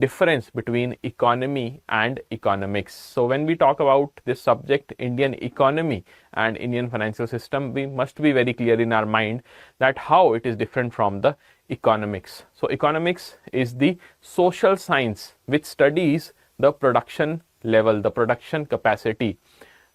difference between economy and economics. So when we talk about this subject, Indian economy and Indian financial system, we must be very clear in our mind that how it is different from the economics. So economics is the social science which studies the production level, the production capacity,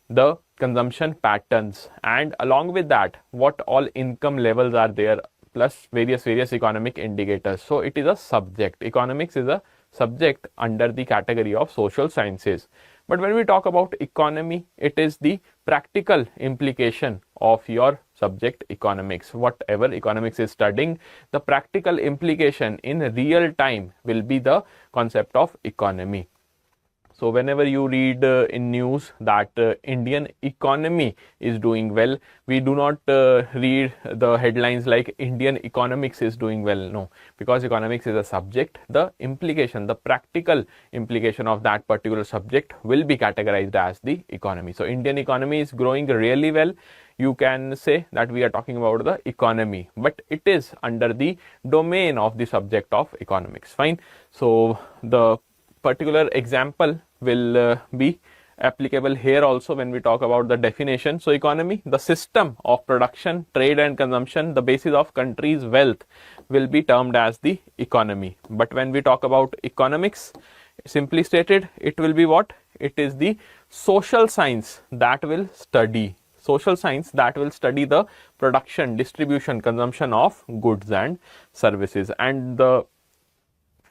the consumption patterns, and along with that what all income levels are there, plus various economic indicators. So it is a subject. Economics is a subject under the category of social sciences. But when we talk about economy, it is the practical implication of your subject economics. Whatever economics is studying, the practical implication in real time will be the concept of economy. So whenever you read in news that Indian economy is doing well, we do not read the headlines like Indian economics is doing well. No, because economics is a subject. The implication, the practical implication of that particular subject will be categorized as the economy. So Indian economy is growing really well. You can say that we are talking about the economy, but it is under the domain of the subject of economics. Fine. So the particular example will be applicable here also when we talk about the definition. So economy, the system of production, trade and consumption, the basis of country's wealth, will be termed as the economy. But when we talk about economics, simply stated, it will be what? It is the social science that will study the production, distribution, consumption of goods and services, and the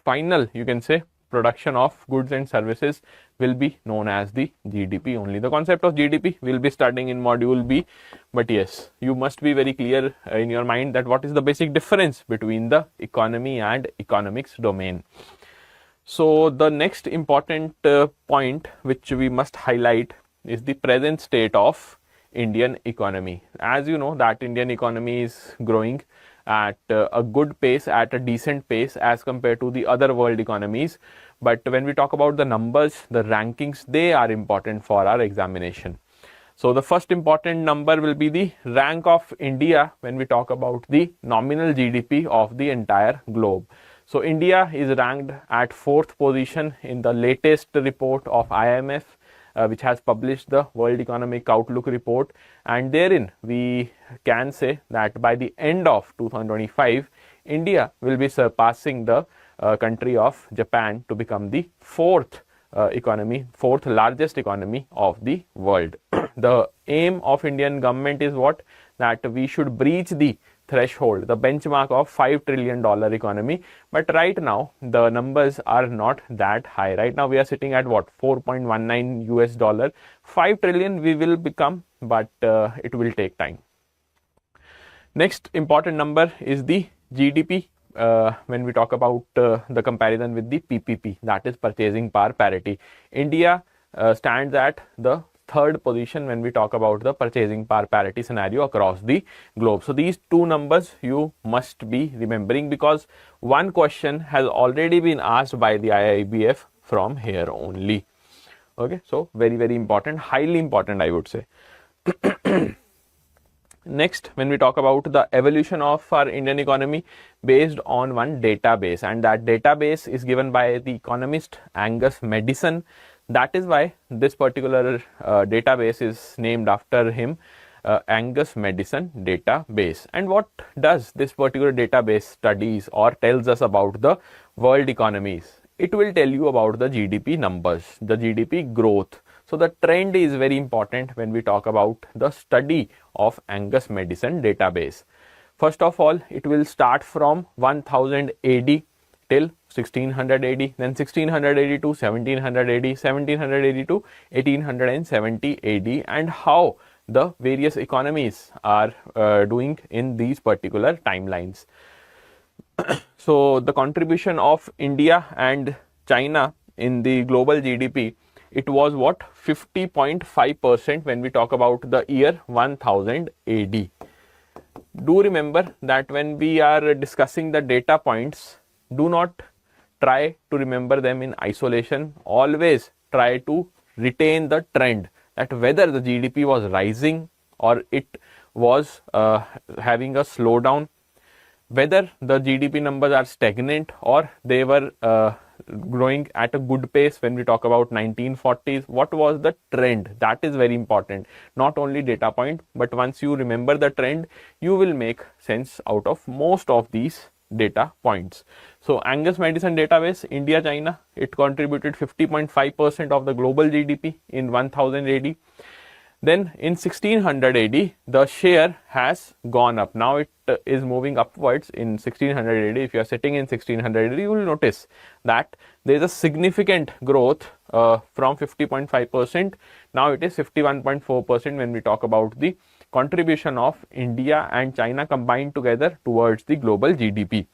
final, you can say, production of goods and services will be known as the GDP only. The concept of GDP will be studying in module B, but yes, you must be very clear in your mind that what is the basic difference between the economy and economics domain. So the next important point which we must highlight is the present state of Indian economy. As you know that Indian economy is growing at a good pace, at a decent pace as compared to the other world economies. But when we talk about the numbers, the rankings, they are important for our examination. So the first important number will be the rank of India when we talk about the nominal GDP of the entire globe. So India is ranked at 4th position in the latest report of IMF, which has published the World Economic Outlook report, and therein we can say that by the end of 2025, India will be surpassing the country of Japan to become the fourth largest economy of the world. The aim of Indian government is what? That we should breach the threshold, the benchmark of $5 trillion economy. But right now the numbers are not that high. Right now we are sitting at what? 4.19 US dollar. 5 trillion we will become, but it will take time. Next important number is the GDP. When we talk about the comparison with the PPP, that is purchasing power parity, India stands at the 3rd position when we talk about the purchasing power parity scenario across the globe. So these two numbers you must be remembering, because one question has already been asked by the IIBF from here only. Okay, so very important, highly important, I would say. Next, when we talk about the evolution of our Indian economy based on one database, and that database is given by the economist Angus Madison. That is why this particular database is named after him, Angus Madison database. And what does this particular database studies or tells us about the world economies? It will tell you about the GDP numbers, the GDP growth. So the trend is very important when we talk about the study of Angus Madison database. First of all, it will start from 1000 AD till 1600 AD, then 1600 AD to 1700 AD, 1700 AD to 1870 AD, and how the various economies are doing in these particular timelines. So the contribution of India and China in the global GDP, it was what? 50.5% when we talk about the year 1000 AD. Do remember that when we are discussing the data points, do not try to remember them in isolation. Always try to retain the trend, that whether the GDP was rising or it was having a slowdown, whether the GDP numbers are stagnant or they were growing at a good pace when we talk about 1940s? What was the trend? That is very important. Not only data point, but once you remember the trend, you will make sense out of most of these data points. So Angus Madison database, India, China, it contributed 50.5% of the global GDP in 1000 AD. Then in 1600 AD, the share has gone up. Now it is moving upwards in 1600 AD. If you are sitting in 1600 AD, you will notice that there is a significant growth from 50.5%. Now it is 51.4% when we talk about the contribution of India and China combined together towards the global GDP.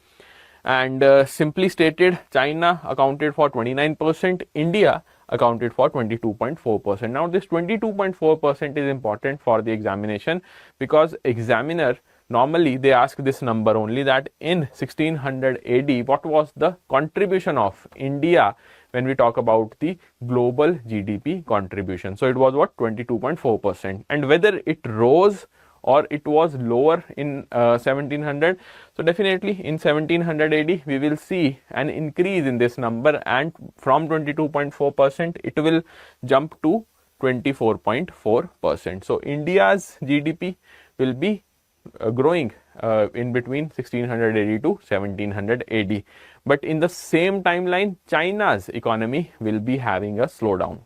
And simply stated, China accounted for 29%, India accounted for 22.4%. Now this 22.4% is important for the examination, because examiner normally they ask this number only, that in 1600 AD what was the contribution of India when we talk about the global GDP contribution. So it was what, 22.4%, and whether it rose or it was lower in 1700. So definitely in 1700 AD we will see an increase in this number, and from 22.4% it will jump to 24.4%. So India's GDP will be growing in between 1600 AD to 1700 AD. But in the same timeline, China's economy will be having a slowdown.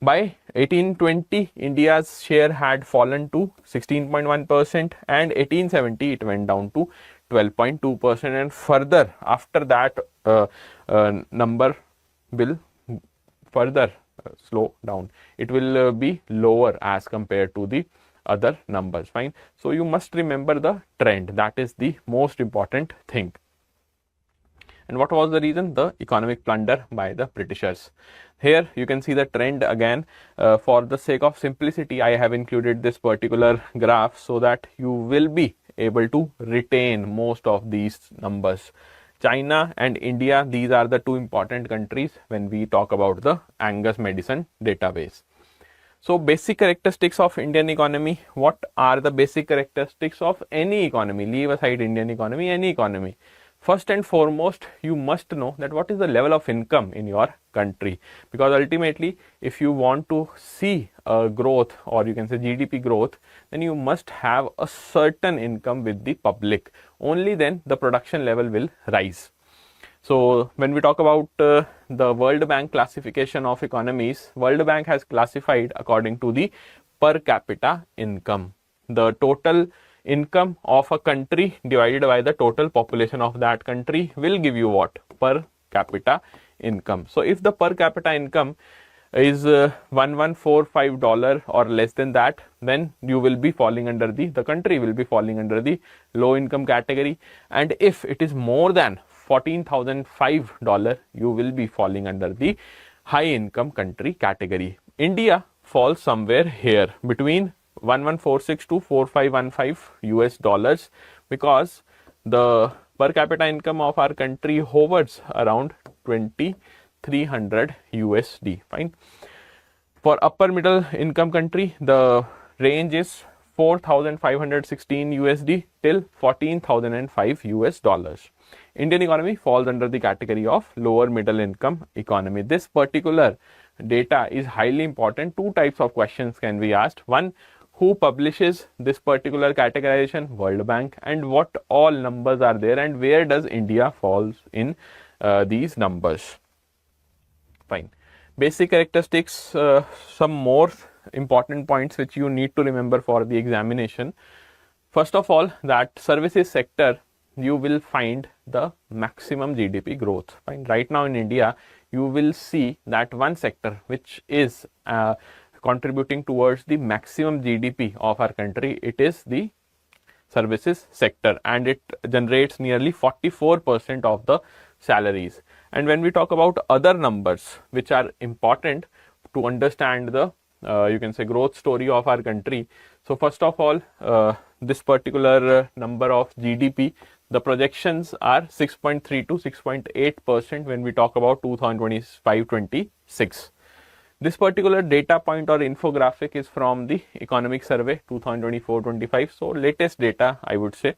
By 1820, India's share had fallen to 16.1%, and 1870 it went down to 12.2%, and further after that number will further slow down. It will be lower as compared to the other numbers. Fine. So you must remember the trend. That is the most important thing. And what was the reason? The economic plunder by the Britishers. Here you can see the trend again. For the sake of simplicity, I have included this particular graph so that you will be able to retain most of these numbers. China and India, these are the two important countries when we talk about the Angus Madison database. So basic characteristics of Indian economy. What are the basic characteristics of any economy? Leave aside Indian economy, any economy. First and foremost, you must know that what is the level of income in your country, because ultimately if you want to see a growth, or you can say GDP growth, then you must have a certain income with the public. Only then the production level will rise. So when we talk about the World Bank classification of economies, World Bank has classified according to the per capita income. The total income of a country divided by the total population of that country will give you what? Per capita income. So if the per capita income is $1145 or less than that, then you will be falling under the country will be falling under the low income category. And if it is more than $14,005, you will be falling under the high income country category. India falls somewhere here between 1146 to 4515 US dollars, because the per capita income of our country hovers around 2300 USD. Fine. For upper middle income country, the range is 4516 USD till 14,005 US dollars. Indian economy falls under the category of lower middle income economy. This particular data is highly important. Two types of questions can be asked. One, who publishes this particular categorization? World Bank. And what all numbers are there, and where does India falls in these numbers? Fine. Basic characteristics, some more important points which you need to remember for the examination. First of all, that services sector, you will find the maximum GDP growth. Fine. Right now in India, you will see that one sector which is contributing towards the maximum GDP of our country, it is the services sector, and it generates nearly 44% of the salaries. And when we talk about other numbers which are important to understand the you can say growth story of our country. So first of all, this particular number of GDP, the projections are 6.3 to 6.8% when we talk about 2025-26. This particular data point or infographic is from the Economic Survey 2024-25. So latest data, I would say.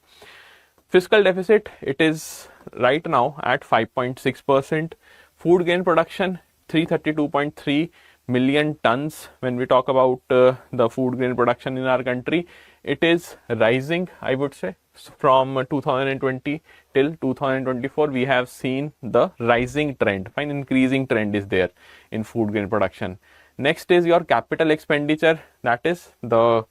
Fiscal deficit, it is right now at 5.6%. Food grain production 332.3 million tons. When we talk about the food grain production in our country, it is rising, I would say. From 2020 till 2024, we have seen the rising trend. Fine, increasing trend is there in food grain production. Next is your capital expenditure. That is the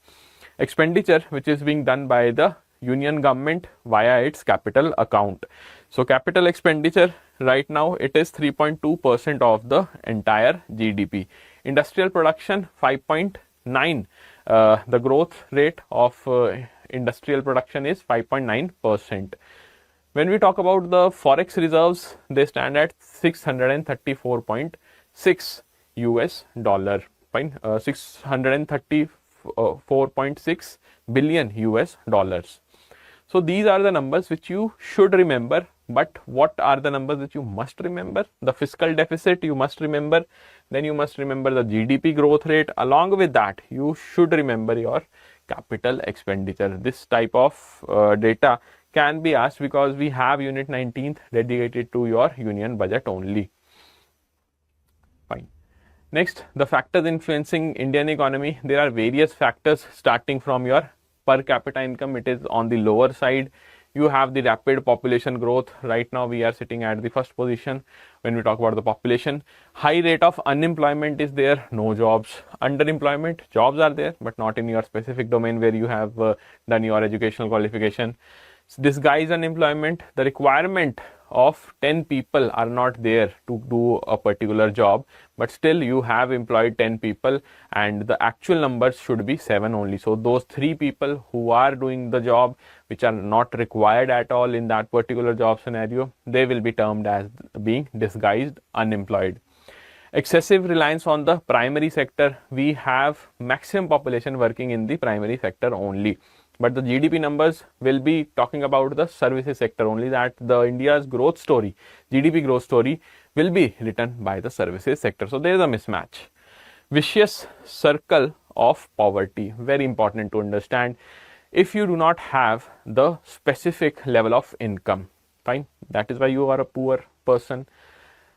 expenditure which is being done by the union government via its capital account. So capital expenditure right now it is 3.2% of the entire GDP. Industrial production 5.9. The growth rate of industrial production is 5.9%. When we talk about the forex reserves, they stand at 634.6 US dollar. Fine, 634.6 billion US dollars. So these are the numbers which you should remember. But what are the numbers that you must remember? The fiscal deficit you must remember. Then you must remember the GDP growth rate. Along with that, you should remember your capital expenditure. This type of data can be asked because we have unit 19th dedicated to your union budget only. Fine. Next, the factors influencing Indian economy. There are various factors starting from your per capita income. It is on the lower side. You have the rapid population growth. Right now we are sitting at the first position when we talk about the population. High rate of unemployment is there, no jobs. Underemployment, jobs are there but not in your specific domain where you have done your educational qualification. Disguised unemployment, the requirement of 10 people are not there to do a particular job, but still you have employed 10 people and the actual numbers should be 7 only. So those 3 people who are doing the job which are not required at all in that particular job scenario, they will be termed as being disguised unemployed. Excessive reliance on the primary sector. We have maximum population working in the primary sector only. But the GDP numbers will be talking about the services sector only, that the India's growth story, GDP growth story will be written by the services sector. So there is a mismatch. Vicious circle of poverty, very important to understand. If you do not have the specific level of income, fine, that is why you are a poor person.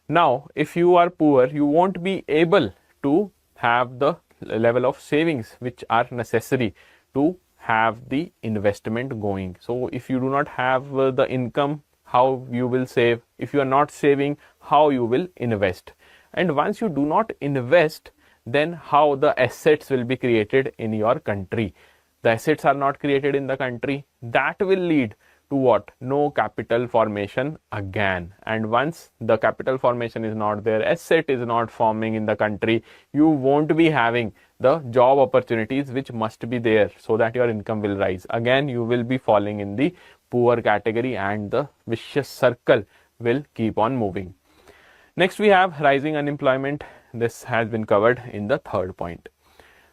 Now, if you are poor, you won't be able to have the level of savings which are necessary to have the investment going. So if you do not have the income, how you will save? If you are not saving, how you will invest? And once you do not invest, then how the assets will be created in your country? The assets are not created in the country. That will lead to what? No capital formation again. And once the capital formation is not there, asset is not forming in the country, you won't be having the job opportunities which must be there so that your income will rise. Again, you will be falling in the poor category and the vicious circle will keep on moving. Next, we have rising unemployment. This has been covered in the third point.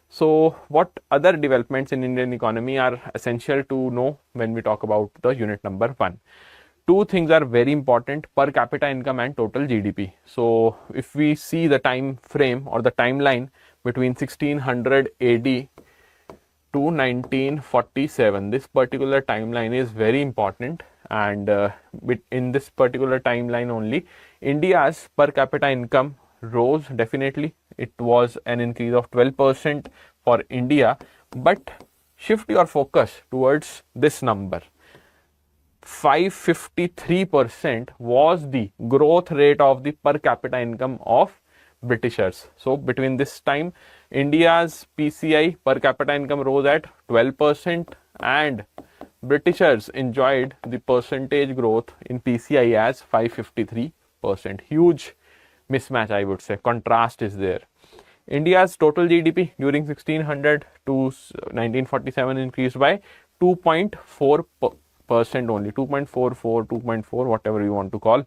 So what other developments in Indian economy are essential to know when we talk about the unit number 1? Two things are very important: per capita income and total GDP. So if we see the time frame or the timeline between 1600 AD to 1947, this particular timeline is very important, and in this particular timeline only, India's per capita income rose definitely. It was an increase of 12% for India, but shift your focus towards this number. 553% was the growth rate of the per capita income of Britishers. So between this time, India's PCI per capita income rose at 12% and Britishers enjoyed the percentage growth in PCI as 553%. Huge mismatch, I would say. Contrast is there. India's total GDP during 1600 to 1947 increased by 2.4% only, 2.44, 2.4, whatever you want to call.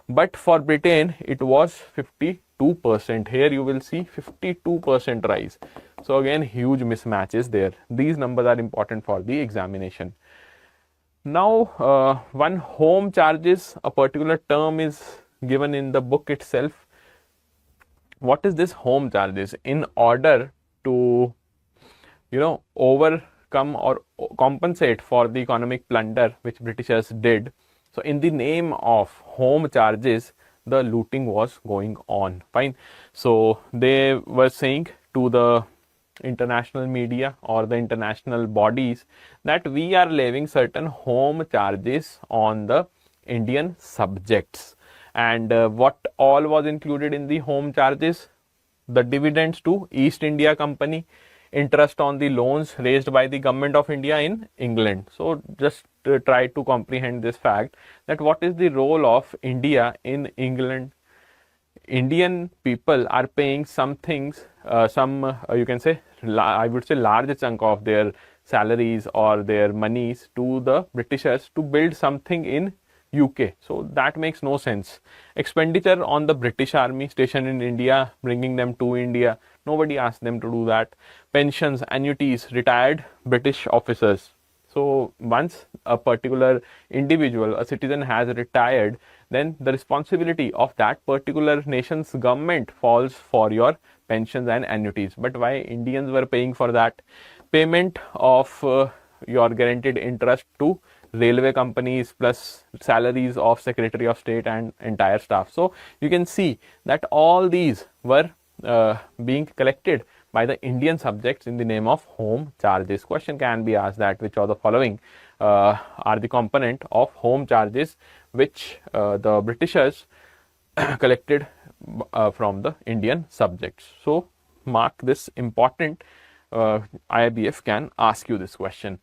But for Britain, it was 52%. Here you will see 52% rise. So again, huge mismatch is there. These numbers are important for the examination. Now, one home charges, a particular term is given in the book itself. What is this home charges? In order to, overcome or compensate for the economic plunder which Britishers did, so in the name of home charges, the looting was going on. Fine. So they were saying to the international media or the international bodies that we are levying certain home charges on the Indian subjects. And what all was included in the home charges? The dividends to East India Company, interest on the loans raised by the government of India in England. So just try to comprehend this fact that what is the role of India in England. Indian people are paying some things, you can say, I would say large chunk of their salaries or their monies to the Britishers to build something in UK. So that makes no sense. Expenditure on the British Army stationed in India, bringing them to India, nobody asked them to do that. Pensions, annuities, retired British officers. So once a particular individual, a citizen has retired, then the responsibility of that particular nation's government falls for your pensions and annuities. But why Indians were paying for that? Payment of your guaranteed interest to railway companies plus salaries of Secretary of State and entire staff. So you can see that all these were being collected by the Indian subjects in the name of home charges. Question can be asked that which of the following are the component of home charges which the Britishers collected from the Indian subjects. So mark this important. IBF can ask you this question.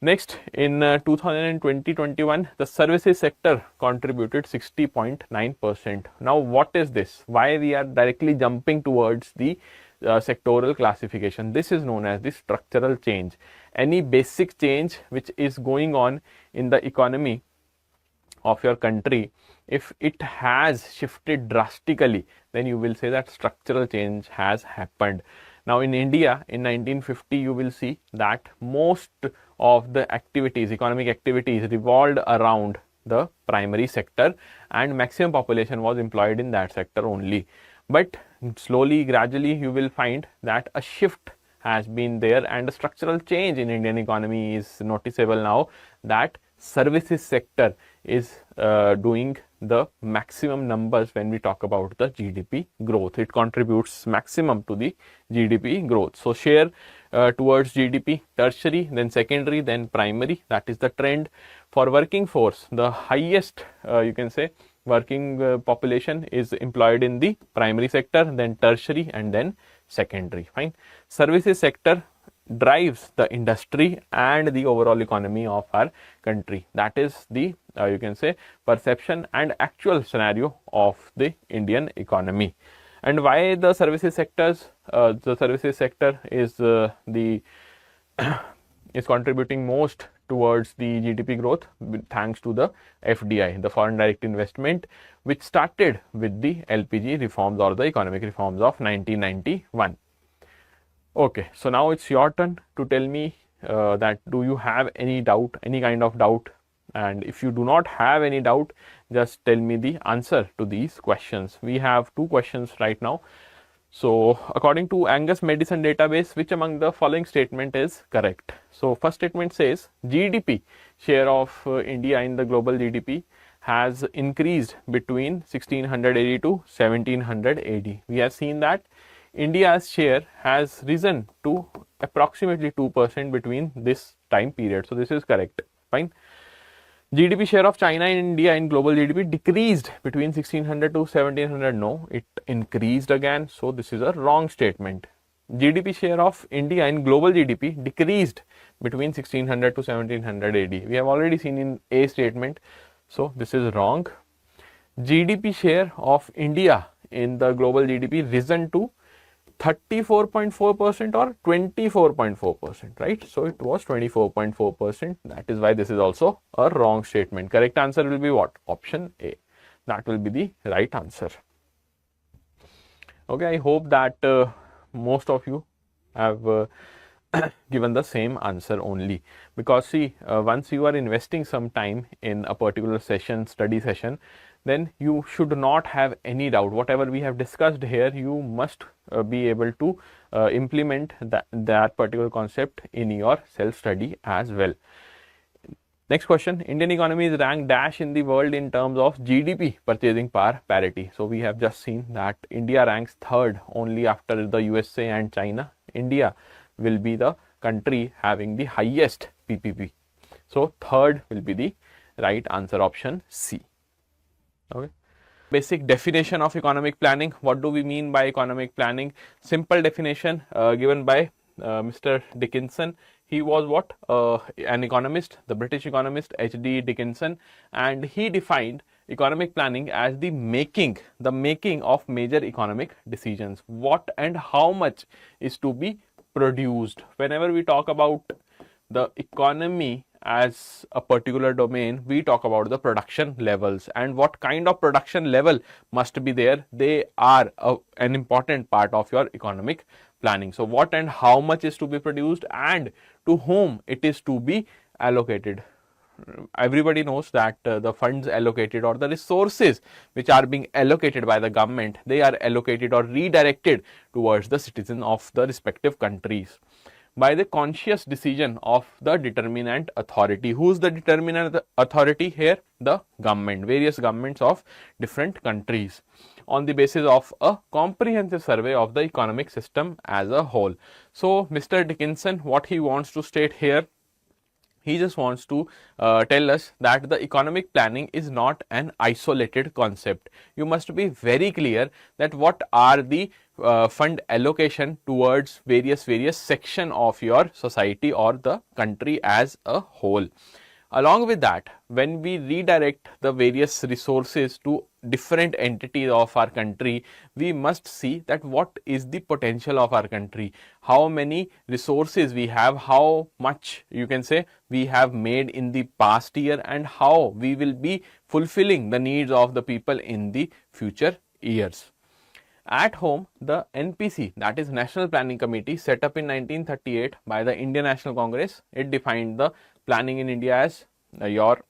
Next, in 2020-21, the services sector contributed 60.9%. Now, what is this? Why we are directly jumping towards the sectoral classification? This is known as the structural change. Any basic change which is going on in the economy of your country, if it has shifted drastically, then you will say that structural change has happened. Now in India in 1950, you will see that most of the activities, economic activities, revolved around the primary sector and maximum population was employed in that sector only. But slowly, gradually, you will find that a shift has been there and a structural change in Indian economy is noticeable now, that services sector is doing the maximum numbers when we talk about the GDP growth. It contributes maximum to the GDP growth. So share towards GDP, tertiary, then secondary, then primary. That is the trend. For working force, the highest you can say working population is employed in the primary sector, then tertiary, and then secondary. Fine. Services sector drives the industry and the overall economy of our country. That is the you can say perception and actual scenario of the Indian economy. And why the services sectors? The services sector is is contributing most towards the GDP growth thanks to the FDI, the foreign direct investment, which started with the LPG reforms or the economic reforms of 1991. Okay, so now it's your turn to tell me that do you have any doubt, any kind of doubt, and if you do not have any doubt, just tell me the answer to these questions. We have two questions right now. So according to Angus Medicine database, which among the following statement is correct? So first statement says GDP share of India in the global GDP has increased between 1680 to 1780. We have seen that India's share has risen to approximately 2% between this time period. So this is correct. Fine. GDP share of China in India in global GDP decreased between 1600 to 1700. No, it increased again. So this is a wrong statement. GDP share of India in global GDP decreased between 1600 to 1700 AD. We have already seen in A statement. So this is wrong. GDP share of India in the global GDP risen to 34.4% or 24.4%, right? So it was 24.4%. That is why this is also a wrong statement. Correct answer will be what? Option A. That will be the right answer. Okay, I hope that most of you have given the same answer only, because see, once you are investing some time in a particular session, study session, then you should not have any doubt. Whatever we have discussed here, you must be able to implement that particular concept in your self-study as well. Next question, Indian economy is ranked dash in the world in terms of GDP purchasing power parity. So we have just seen that India ranks third only after the USA and China. India will be the country having the highest PPP. So third will be the right answer, option C. Okay. Basic definition of economic planning. What do we mean by economic planning? Simple definition given by Mr. Dickinson. He was what? An economist, the British economist H.D. Dickinson, and he defined economic planning as the making of major economic decisions. What and how much is to be produced. Whenever we talk about the economy as a particular domain, we talk about the production levels and what kind of production level must be there. They are an important part of your economic planning. So what and how much is to be produced and to whom it is to be allocated. Everybody knows that the funds allocated or the resources which are being allocated by the government, they are allocated or redirected towards the citizen of the respective countries by the conscious decision of the determinant authority. Who is the determinant authority here? The government, various governments of different countries, on the basis of a comprehensive survey of the economic system as a whole. So Mr. Dickinson, what he wants to state here, he just wants to tell us that the economic planning is not an isolated concept. You must be very clear that what are the fund allocation towards various section of your society or the country as a whole. Along with that, when we redirect the various resources to different entities of our country, we must see that what is the potential of our country, how many resources we have, how much you can say we have made in the past year, and how we will be fulfilling the needs of the people in the future years. At home, the NPC, that is National Planning Committee, set up in 1938 by the Indian National Congress, it defined the planning in India as your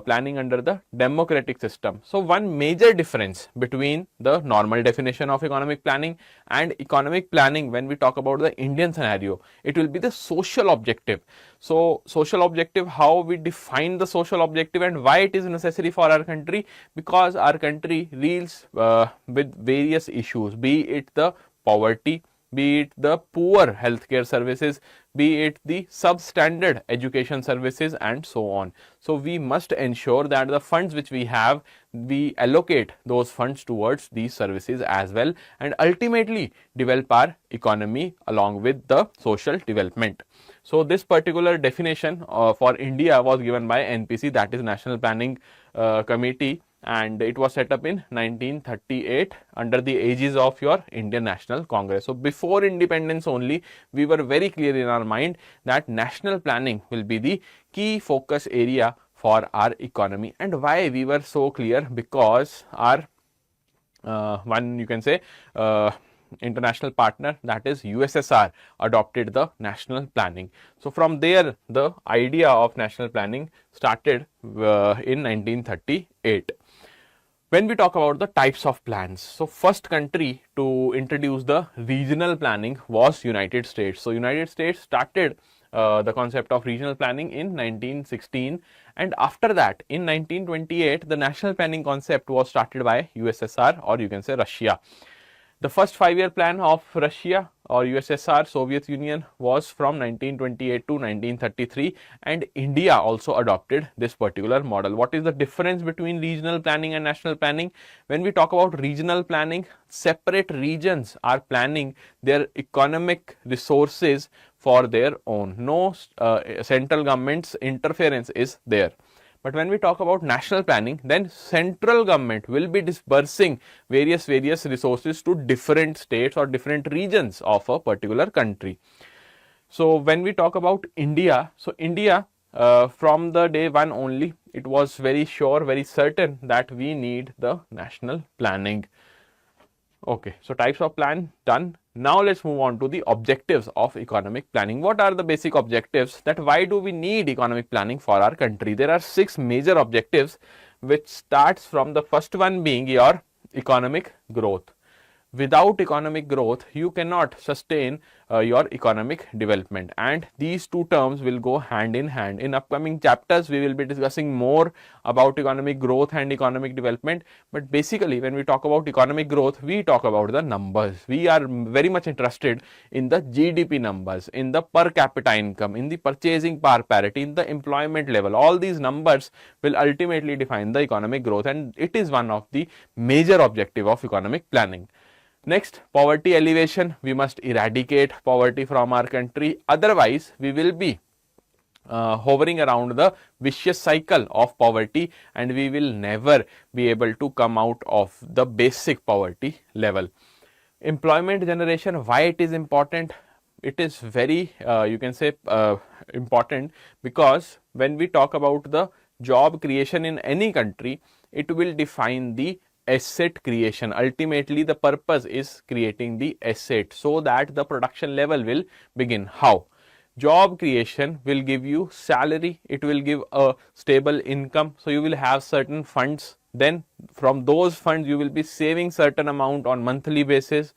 planning under the democratic system. So one major difference between the normal definition of economic planning and economic planning, when we talk about the Indian scenario, it will be the social objective. So social objective, how we define the social objective and why it is necessary for our country, because our country deals with various issues, be it the poverty, be it the poor healthcare services, be it the substandard education services, and so on. So we must ensure that the funds which we have, we allocate those funds towards these services as well, and ultimately develop our economy along with the social development. So this particular definition for India was given by NPC, that is National Planning Committee, and it was set up in 1938 under the aegis of your Indian National Congress. So before independence only, we were very clear in our mind that national planning will be the key focus area for our economy. And why we were so clear? Because our one you can say international partner, that is USSR, adopted the national planning. So from there the idea of national planning started in 1938. When we talk about the types of plans, so first country to introduce the regional planning was United States. So United States started the concept of regional planning in 1916, and after that in 1928 the national planning concept was started by USSR, or you can say Russia. The first 5-year plan of Russia or USSR, Soviet Union, was from 1928 to 1933, and India also adopted this particular model. What is the difference between regional planning and national planning? When we talk about regional planning, separate regions are planning their economic resources for their own. No central government's interference is there. But when we talk about national planning, then central government will be disbursing various resources to different states or different regions of a particular country. So when we talk about India, so India from the day one only, it was very sure, very certain that we need the national planning. Okay, so types of plan done. Now let's move on to the objectives of economic planning. What are the basic objectives? That why do we need economic planning for our country? There are 6 major objectives, which starts from the first one being your economic growth. without economic growth you cannot sustain your economic development, and these two terms will go hand in hand. In upcoming chapters we will be discussing more about economic growth and economic development, but basically when we talk about economic growth we talk about the numbers. We are very much interested in the GDP numbers, in the per capita income, in the purchasing power parity, in the employment level. All these numbers will ultimately define the economic growth, and it is one of the major objective of economic planning. Next, poverty alleviation. We must eradicate poverty from our country, otherwise we will be hovering around the vicious cycle of poverty, and we will never be able to come out of the basic poverty level. Employment generation, why it is important? It is very you can say important, because when we talk about the job creation in any country, it will define the asset creation. Ultimately the purpose is creating the asset so that the production level will begin. How? Job creation will give you salary, it will give a stable income, so you will have certain funds, then from those funds you will be saving certain amount on monthly basis.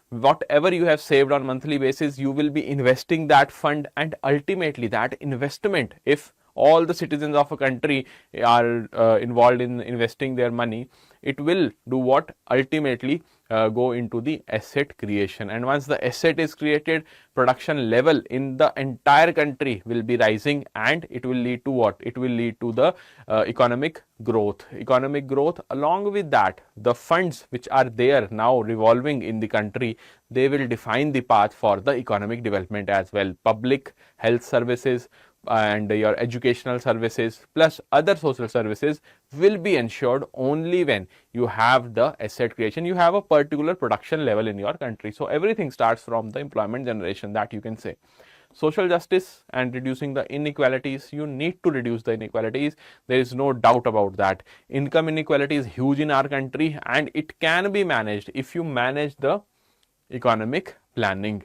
Whatever you have saved on monthly basis you will be investing that fund, and ultimately that investment, if all the citizens of a country are involved in investing their money, it will do what? Ultimately go into the asset creation, and once the asset is created, production level in the entire country will be rising, and it will lead to what? It will lead to the economic growth. Economic growth, along with that the funds which are there now revolving in the country, they will define the path for the economic development as well. Public health services and your educational services plus other social services will be ensured only when you have the asset creation, you have a particular production level in your country. So everything starts from the employment generation, that you can say. Social justice and reducing the inequalities, you need to reduce the inequalities, there is no doubt about that. Income inequality is huge in our country, and it can be managed if you manage the economic planning.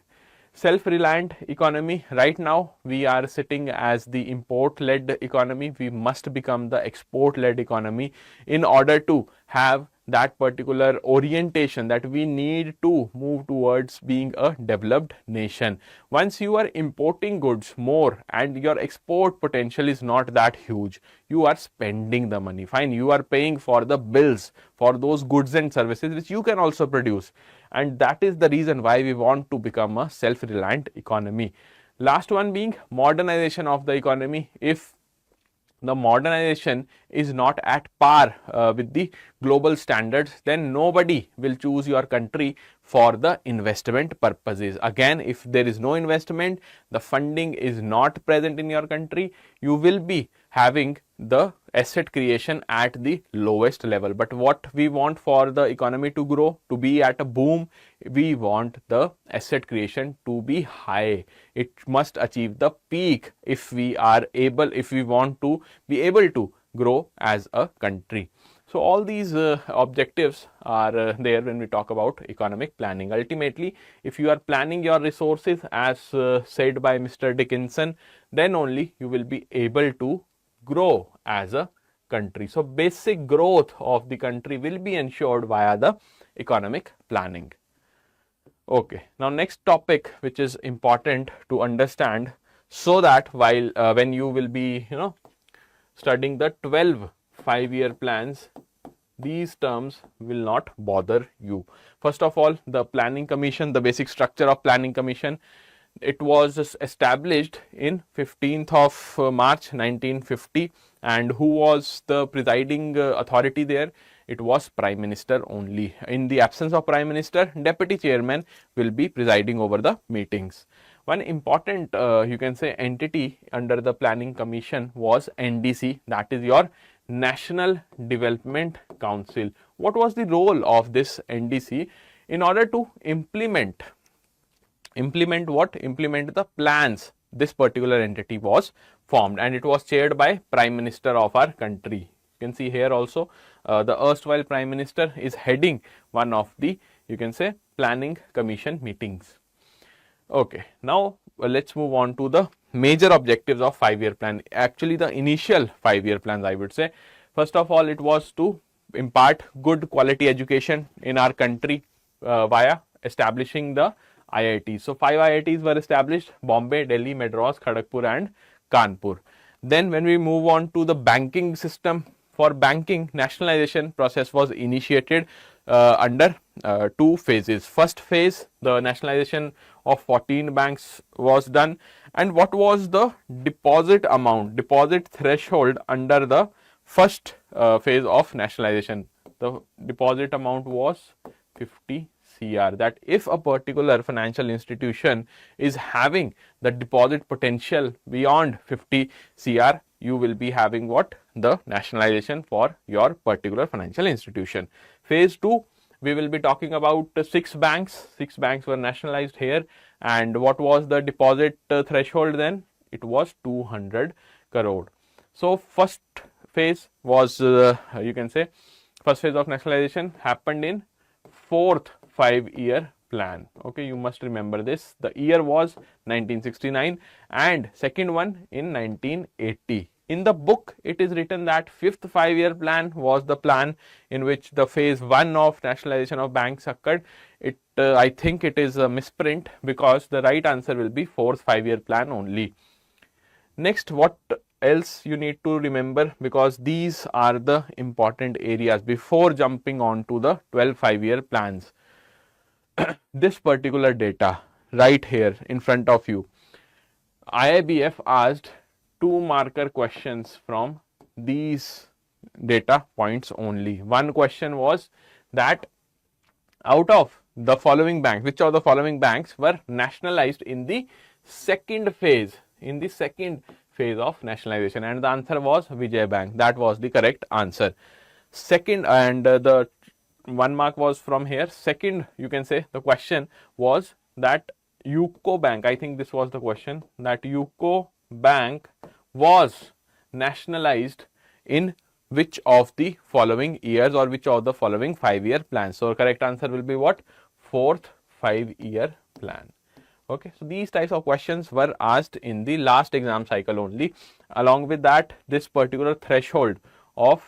Self-reliant economy, right now we are sitting as the import-led economy. We must become the export-led economy in order to have that particular orientation that we need to move towards being a developed nation. Once you are importing goods more and your export potential is not that huge, you are spending the money. Fine, you are paying for the bills for those goods and services which you can also produce, and that is the reason why we want to become a self-reliant economy. Last one being modernization of the economy. If the modernization is not at par with the global standards, then nobody will choose your country for the investment purposes. Again, if there is no investment, the funding is not present in your country, you will be having the asset creation at the lowest level. But what we want for the economy to grow, to be at a boom, we want the asset creation to be high. It must achieve the peak if we are able, if we want to be able to grow as a country. So all these objectives are there when we talk about economic planning. Ultimately, if you are planning your resources as said by Mr. Dickinson, then only you will be able to grow as a country. So basic growth of the country will be ensured via the economic planning. Okay, now next topic which is important to understand, so that while when you will be studying the 12 5-year plans, these terms will not bother you. First of all, the planning commission, the basic structure of planning commission, it was established in 15th of March 1950, and who was the presiding authority there? It was Prime Minister only. In the absence of Prime Minister, Deputy Chairman will be presiding over the meetings. One important you can say entity under the planning commission was NDC, that is your National Development Council. What was the role of this NDC? In order to implement what? Implement the plans, this particular entity was formed, and it was chaired by Prime Minister of our country. You can see here also the erstwhile Prime Minister is heading one of the, you can say, planning commission meetings. Okay, now let's move on to the major objectives of 5-year plan. Actually the initial 5-year plans, I would say. First of all, it was to impart good quality education in our country. via establishing the IITs. So 5 IITs were established: Bombay, Delhi, Madras, Kharagpur and Kanpur. Then when we move on to the banking system, for banking, nationalization process was initiated under 2 phases. First phase, the nationalization of 14 banks was done. And what was the deposit amount, deposit threshold under the first phase of nationalization? The deposit amount was 50 CR. That if a particular financial institution is having the deposit potential beyond 50 CR, you will be having what? The nationalization for your particular financial institution. Phase 2, we will be talking about 6 banks. 6 banks were nationalized here. And what was the deposit threshold then? It was 200 crore. So first phase was, you can say, first phase of nationalization happened in 4th 5-year plan. Okay, you must remember this. The year was 1969 and second one in 1980. In the book, it is written that 5th 5-year plan was the plan in which the phase 1 of nationalization of banks occurred. I think it is a misprint, because the right answer will be 4th 5-year plan only. Next, what else you need to remember, because these are the important areas before jumping on to the 12 5-year plans. This particular data right here in front of you, IIBF asked 2 marker questions from these data points only. One question was that out of the following banks, which of the following banks were nationalized in the second phase, of nationalization? And the answer was JAIIB Bank. That was the correct answer. Second, and the 1 mark was from here. Second, you can say the question was that UCO Bank, I think this was the question, that UCO Bank was nationalized in which of the following years, or which of the following 5-year plans? So correct answer will be what? 4th 5-year plan. Okay, so these types of questions were asked in the last exam cycle only. Along with that, this particular threshold of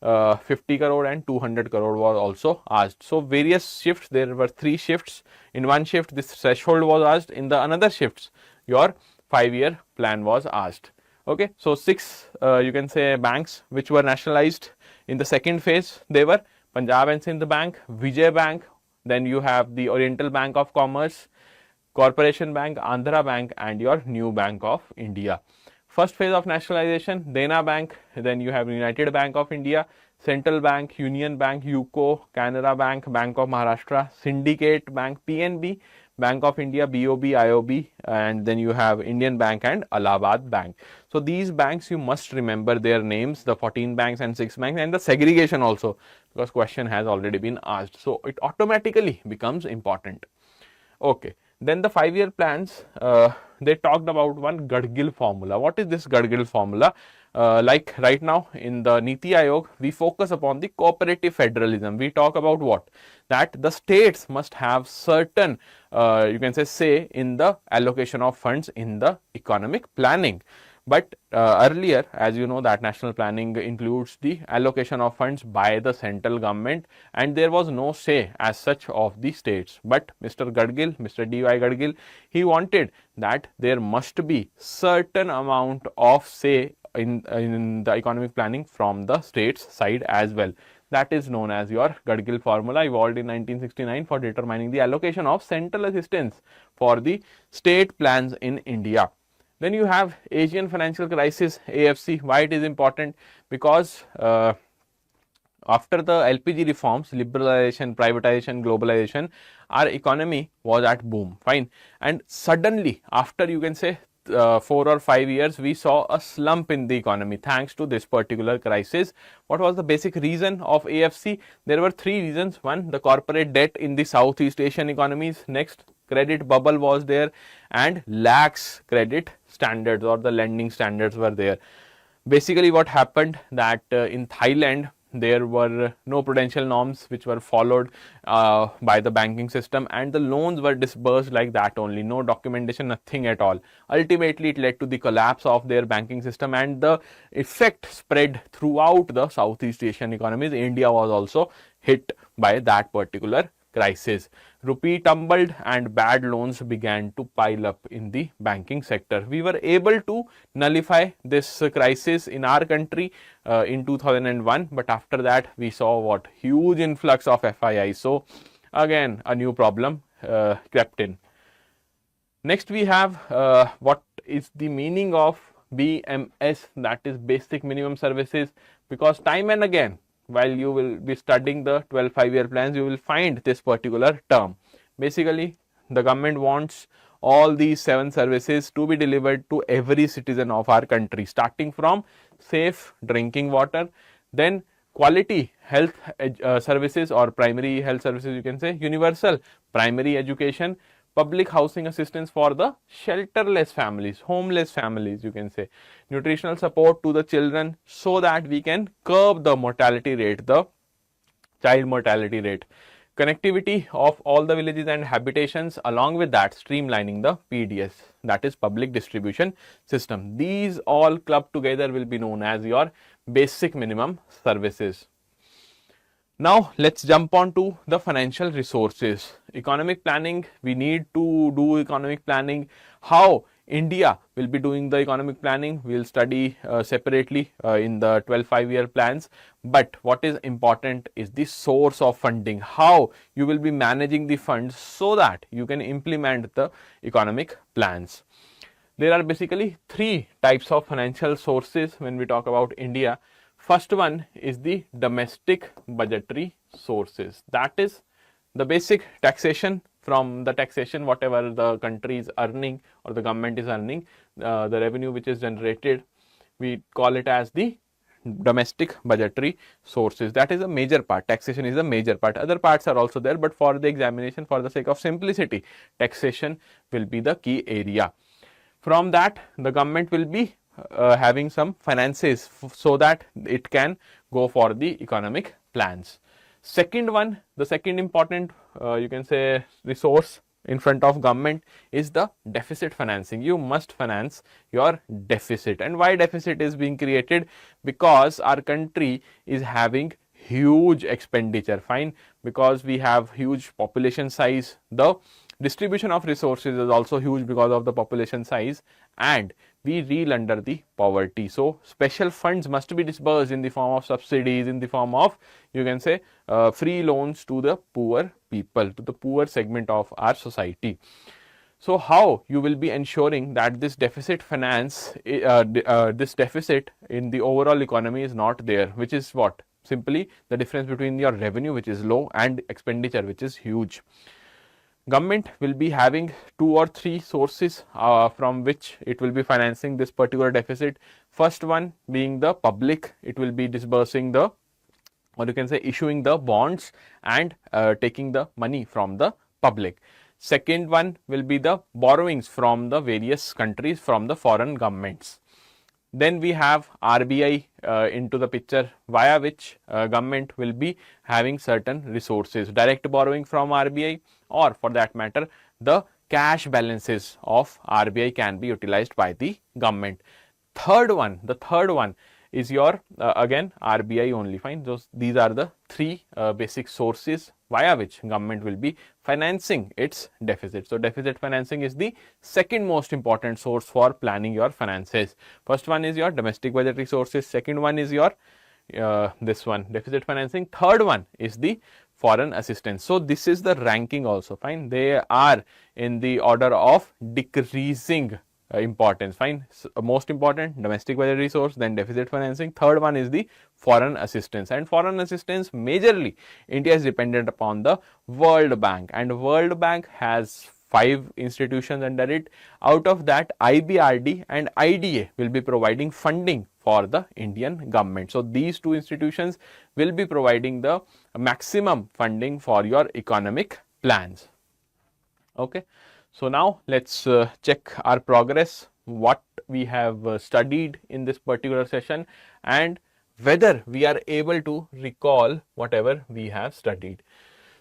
50 crore and 200 crore was also asked. So various shifts, there were 3 shifts. In one shift, this threshold was asked. In the another shifts, your 5-year plan was asked. Okay, so 6 you can say banks which were nationalized in the second phase. They were Punjab and Sindh Bank, Vijay Bank, then you have the Oriental Bank of Commerce, Corporation Bank, Andhra Bank and your New Bank of India. First phase of nationalization, Dena Bank, then you have United Bank of India, Central Bank, Union Bank, UCO, Canara Bank, Bank of Maharashtra, Syndicate Bank, PNB, Bank of India, BOB, IOB, and then you have Indian Bank and Allahabad Bank. So these banks, you must remember their names, the 14 banks and 6 banks, and the segregation also, because question has already been asked. So it automatically becomes important. Okay. Then the 5-year plans, they talked about one Gadgil formula. What is this Gadgil formula? Like right now in the Niti Aayog, we focus upon the cooperative federalism. We talk about what? That the states must have certain, you can say in the allocation of funds in the economic planning. But earlier, as you know, that national planning includes the allocation of funds by the central government, and there was no say as such of the states. But Mr. Gadgil, Mr. D.Y. Gadgil, he wanted that there must be certain amount of say in the economic planning from the states side as well. That is known as your Gadgil formula, evolved in 1969 for determining the allocation of central assistance for the state plans in India. Then you have Asian financial crisis, AFC. Why it is important? Because after the LPG reforms, liberalization, privatization, globalization, our economy was at boom, fine. And suddenly, after you can say 4 or 5 years, we saw a slump in the economy thanks to this particular crisis. What was the basic reason of AFC? There were 3 reasons. One, the corporate debt in the Southeast Asian economies. Next, credit bubble was there, and lax credit standards or the lending standards were there. Basically what happened that in Thailand there were no prudential norms which were followed by the banking system, and the loans were disbursed like that only, no documentation, nothing at all. Ultimately it led to the collapse of their banking system, and the effect spread throughout the Southeast Asian economies. India was also hit by that particular crisis. Rupee tumbled and bad loans began to pile up in the banking sector. We were able to nullify this crisis in our country in 2001, but after that we saw what huge influx of FII. So again a new problem crept in. Next we have what is the meaning of BMS, that is basic minimum services, because time and again while you will be studying the 12 5-year plans you will find this particular term. Basically the government wants all these 7 services to be delivered to every citizen of our country, starting from safe drinking water, then quality health services or primary health services, you can say universal primary education, public housing assistance for the shelterless families, homeless families, you can say, nutritional support to the children so that we can curb the mortality rate, the child mortality rate, connectivity of all the villages and habitations, along with that streamlining the PDS, that is public distribution system. These all clubbed together will be known as your basic minimum services. Now let's jump on to the financial resources. Economic planning, we need to do economic planning. How India will be doing the economic planning, we will study separately in the 12 5-year plans. But what is important is the source of funding, how you will be managing the funds so that you can implement the economic plans. There are basically 3 types of financial sources when we talk about India. First one is the domestic budgetary sources, that is the basic taxation. From the taxation whatever the country is earning or the government is earning, the revenue which is generated, we call it as the domestic budgetary sources. That is a major part, taxation is a major part, other parts are also there, but for the examination, for the sake of simplicity, taxation will be the key area. From that the government will be having some finances so that it can go for the economic plans. Second one, the second important you can say resource in front of government is the deficit financing. You must finance your deficit. And why deficit is being created? Because our country is having huge expenditure, fine, because we have huge population size, the distribution of resources is also huge because of the population size, and we reel under the poverty. So special funds must be disbursed in the form of subsidies, in the form of, you can say, free loans to the poor people, to the poor segment of our society. So how you will be ensuring that this deficit finance, this deficit in the overall economy is not there, which is what? Simply the difference between your revenue, which is low, and expenditure, which is huge. Government will be having 2 or 3 sources from which it will be financing this particular deficit. First one being the public, it will be disbursing the, or you can say issuing the bonds and taking the money from the public. Second one will be the borrowings from the various countries, from the foreign governments. Then we have RBI into the picture, via which government will be having certain resources, direct borrowing from RBI, or for that matter the cash balances of RBI can be utilized by the government. The third one is your again RBI only, fine. These are the 3 basic sources via which government will be financing its deficit. So deficit financing is the second most important source for planning your finances. First one is your domestic budgetary sources, second one is your this one, deficit financing, third one is the foreign assistance. So this is the ranking also, fine. They are in the order of decreasing importance, fine. So, most important domestic budgetary source, then deficit financing, third one is the foreign assistance. And foreign assistance majorly India is dependent upon the World Bank, and World Bank has 5 institutions under it. Out of that, IBRD and IDA will be providing funding for the Indian government. So these 2 institutions will be providing the maximum funding for your economic plans. Okay. So now let's check our progress, what we have studied in this particular session, and whether we are able to recall whatever we have studied.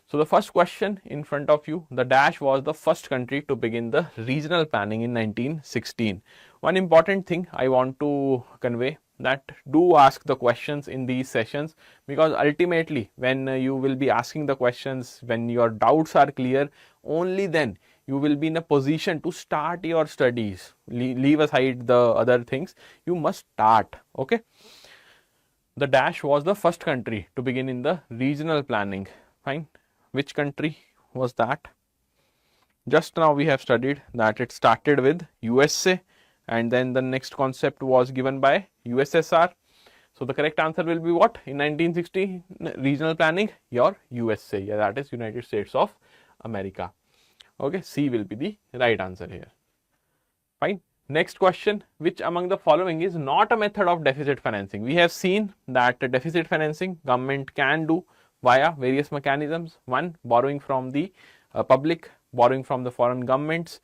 So the first question in front of you, the dash was the first country to begin the regional planning in 1916. One important thing I want to convey, that do ask the questions in these sessions, because ultimately when you will be asking the questions, when your doubts are clear, only then you will be in a position to start your studies. Leave aside the other things, you must start. Okay. The dash was the first country to begin in the regional planning. Fine. Which country was that? Just now we have studied that it started with USA, and then the next concept was given by USSR. So the correct answer will be what? In 1960 regional planning, your USA, yeah, that is United States of America. Okay, C will be the right answer here. Fine. Next question, which among the following is not a method of deficit financing? We have seen that deficit financing government can do via various mechanisms. One, borrowing from the public, borrowing from the foreign governments,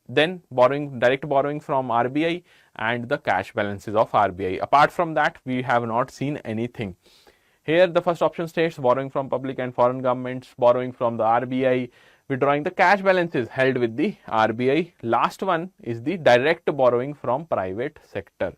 then direct borrowing from RBI, and the cash balances of RBI. Apart from that, we have not seen anything. Here the first option states borrowing from public and foreign governments, borrowing from the RBI, withdrawing the cash balances held with the RBI. Last one is the direct borrowing from private sector.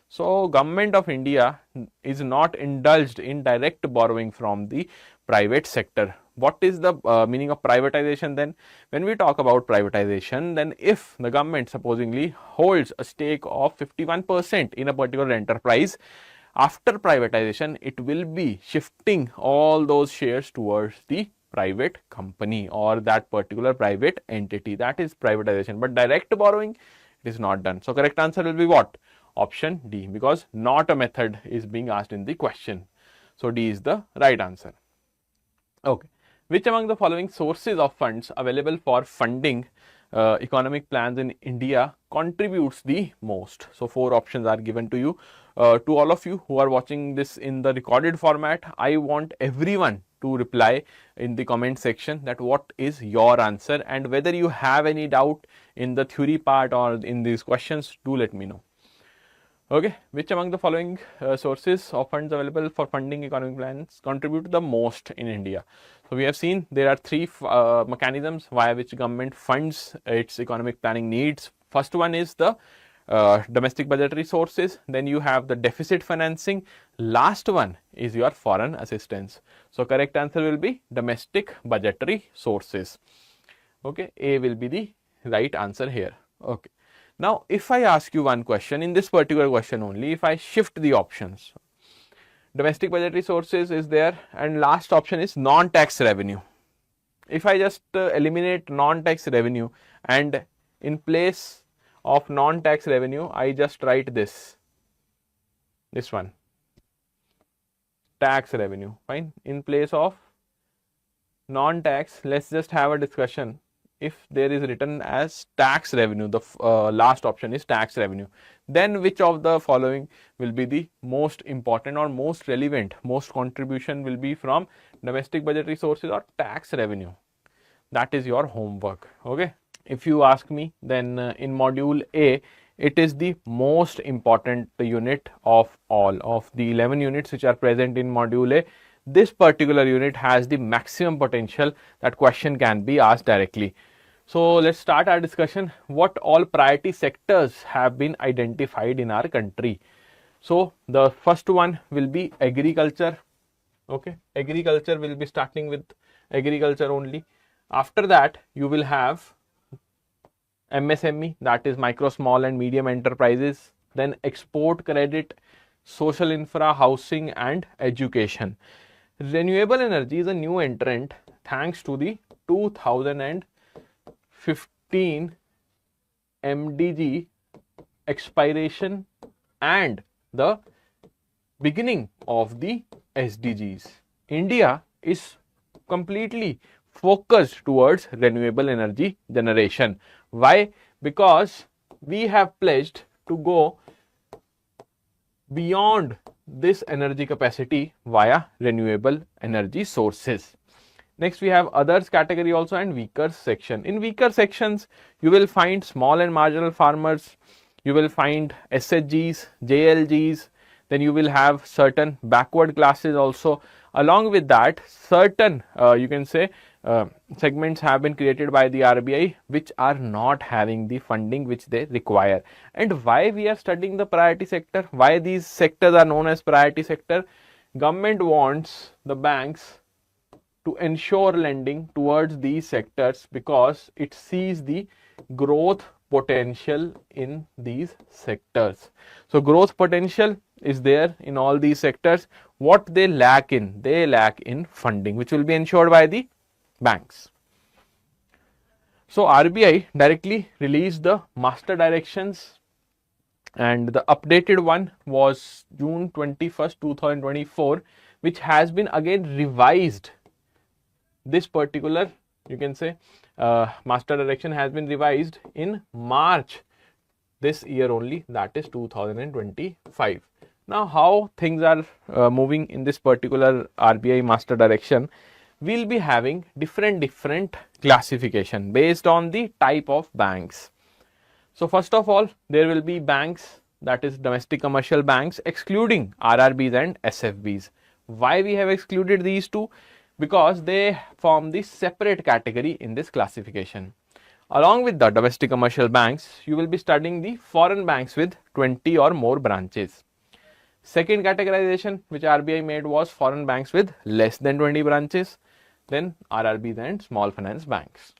So Government of India is not indulged in direct borrowing from the private sector. What is the meaning of privatization then? When we talk about privatization, then if the government supposedly holds a stake of 51% in a particular enterprise, after privatization, it will be shifting all those shares towards the private company or that particular private entity. That is privatization. But direct borrowing, it is not done. So correct answer will be what? Option D, because not a method is being asked in the question. So D is the right answer. Okay. Which among the following sources of funds available for funding economic plans in India contributes the most? So 4 options are given to you. To all of you who are watching this in the recorded format, I want everyone to reply in the comment section that what is your answer, and whether you have any doubt in the theory part or in these questions, do let me know. Okay, which among the following sources of funds available for funding economic plans contribute the most in India? So we have seen there are 3 mechanisms via which government funds its economic planning needs. First one is the domestic budgetary sources, then you have the deficit financing, last one is your foreign assistance. So correct answer will be domestic budgetary sources. Okay, A will be the right answer here. Okay. Now, if I ask you one question, in this particular question only, if I shift the options, domestic budgetary sources is there and last option is non-tax revenue. If I just eliminate non-tax revenue and in place of non-tax revenue, I just write this one, tax revenue, fine. In place of non-tax, let's just have a discussion. If there is written as tax revenue, the last option is tax revenue, then which of the following will be the most important or most relevant, most contribution will be from domestic budgetary sources or tax revenue? That is your homework. Okay. If you ask me, then in module A, it is the most important unit of all of the 11 units which are present in module A. This particular unit has the maximum potential that question can be asked directly. So let's start our discussion. What all priority sectors have been identified in our country? So the first one will be agriculture. Okay, agriculture will be starting with agriculture only. After that, you will have MSME, that is micro, small and medium enterprises, then export credit, social infra, housing and education. Renewable energy is a new entrant thanks to the 2015 MDG expiration and the beginning of the SDGs. India is completely focused towards renewable energy generation. Why? Because we have pledged to go beyond this energy capacity via renewable energy sources. Next, we have others category also and weaker section. In weaker sections, you will find small and marginal farmers, you will find SHGs, JLGs, then you will have certain backward classes also. Along with that, certain you can say segments have been created by the RBI which are not having the funding which they require. And why we are studying the priority sector? Why these sectors are known as priority sector? Government wants the banks to ensure lending towards these sectors because it sees the growth potential in these sectors. So growth potential is there in all these sectors. What they lack in? They lack in funding, which will be ensured by the banks. So RBI directly released the master directions, and the updated one was June 21st, 2024, which has been again revised. This particular, you can say, master direction has been revised in March this year only, that is 2025. Now how things are moving in this particular RBI master direction? We'll be having different classification based on the type of banks. So first of all, there will be banks, that is domestic commercial banks, excluding RRBs and SFBs. Why we have excluded these two? Because they form the separate category in this classification. Along with the domestic commercial banks, you will be studying the foreign banks with 20 or more branches. Second categorization which RBI made was foreign banks with less than 20 branches, then RRBs and small finance banks.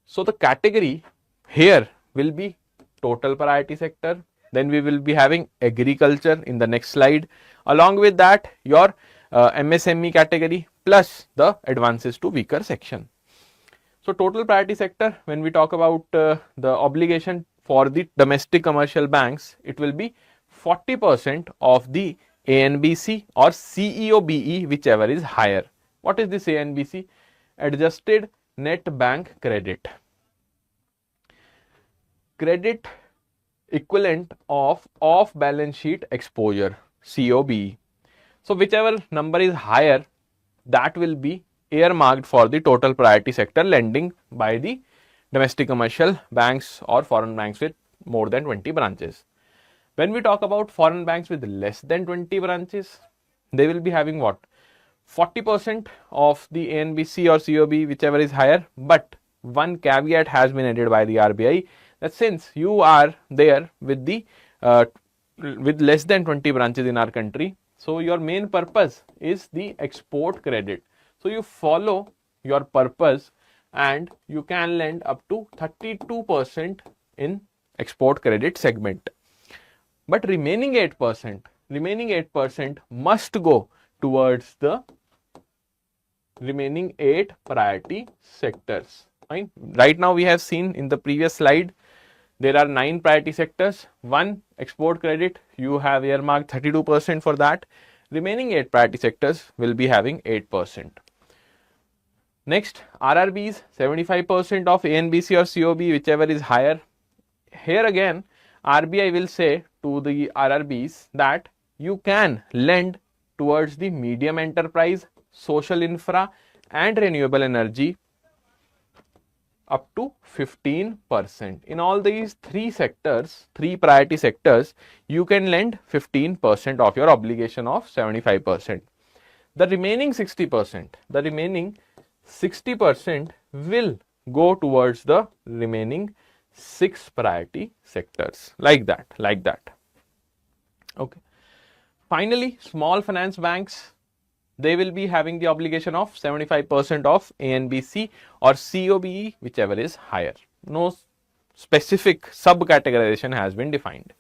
So the category here will be total priority sector. Then we will be having agriculture in the next slide. Along with that, your MSME category plus the advances to weaker section. So total priority sector, when we talk about the obligation for the domestic commercial banks, it will be 40% of the ANBC or CEOBE, whichever is higher. What is this ANBC? Adjusted net bank credit. Credit equivalent of off balance sheet exposure, COBE. So whichever number is higher, that will be earmarked for the total priority sector lending by the domestic commercial banks or foreign banks with more than 20 branches. When we talk about foreign banks with less than 20 branches, they will be having what? 40% of the ANBC or COB, whichever is higher. But one caveat has been added by the RBI, that since you are there with the with less than 20 branches in our country, so your main purpose is the export credit. So you follow your purpose and you can lend up to 32% in export credit segment. But remaining 8% must go towards the remaining 8 priority sectors. Fine. Right now we have seen in the previous slide, there are 9 priority sectors. One export credit, you have earmarked 32% for that. Remaining 8 priority sectors will be having 8%. Next, RRBs, 75% of ANBC or COB, whichever is higher. Here again, RBI will say to the RRBs that you can lend towards the medium enterprise, social infra and renewable energy up to 15%. In all these 3 sectors, 3 priority sectors, you can lend 15% of your obligation of 75%. The remaining 60%, will go towards the remaining 6 priority sectors, like that. Okay. Finally, small finance banks, they will be having the obligation of 75% of ANBC or COBE, whichever is higher. No specific sub-categorization has been defined.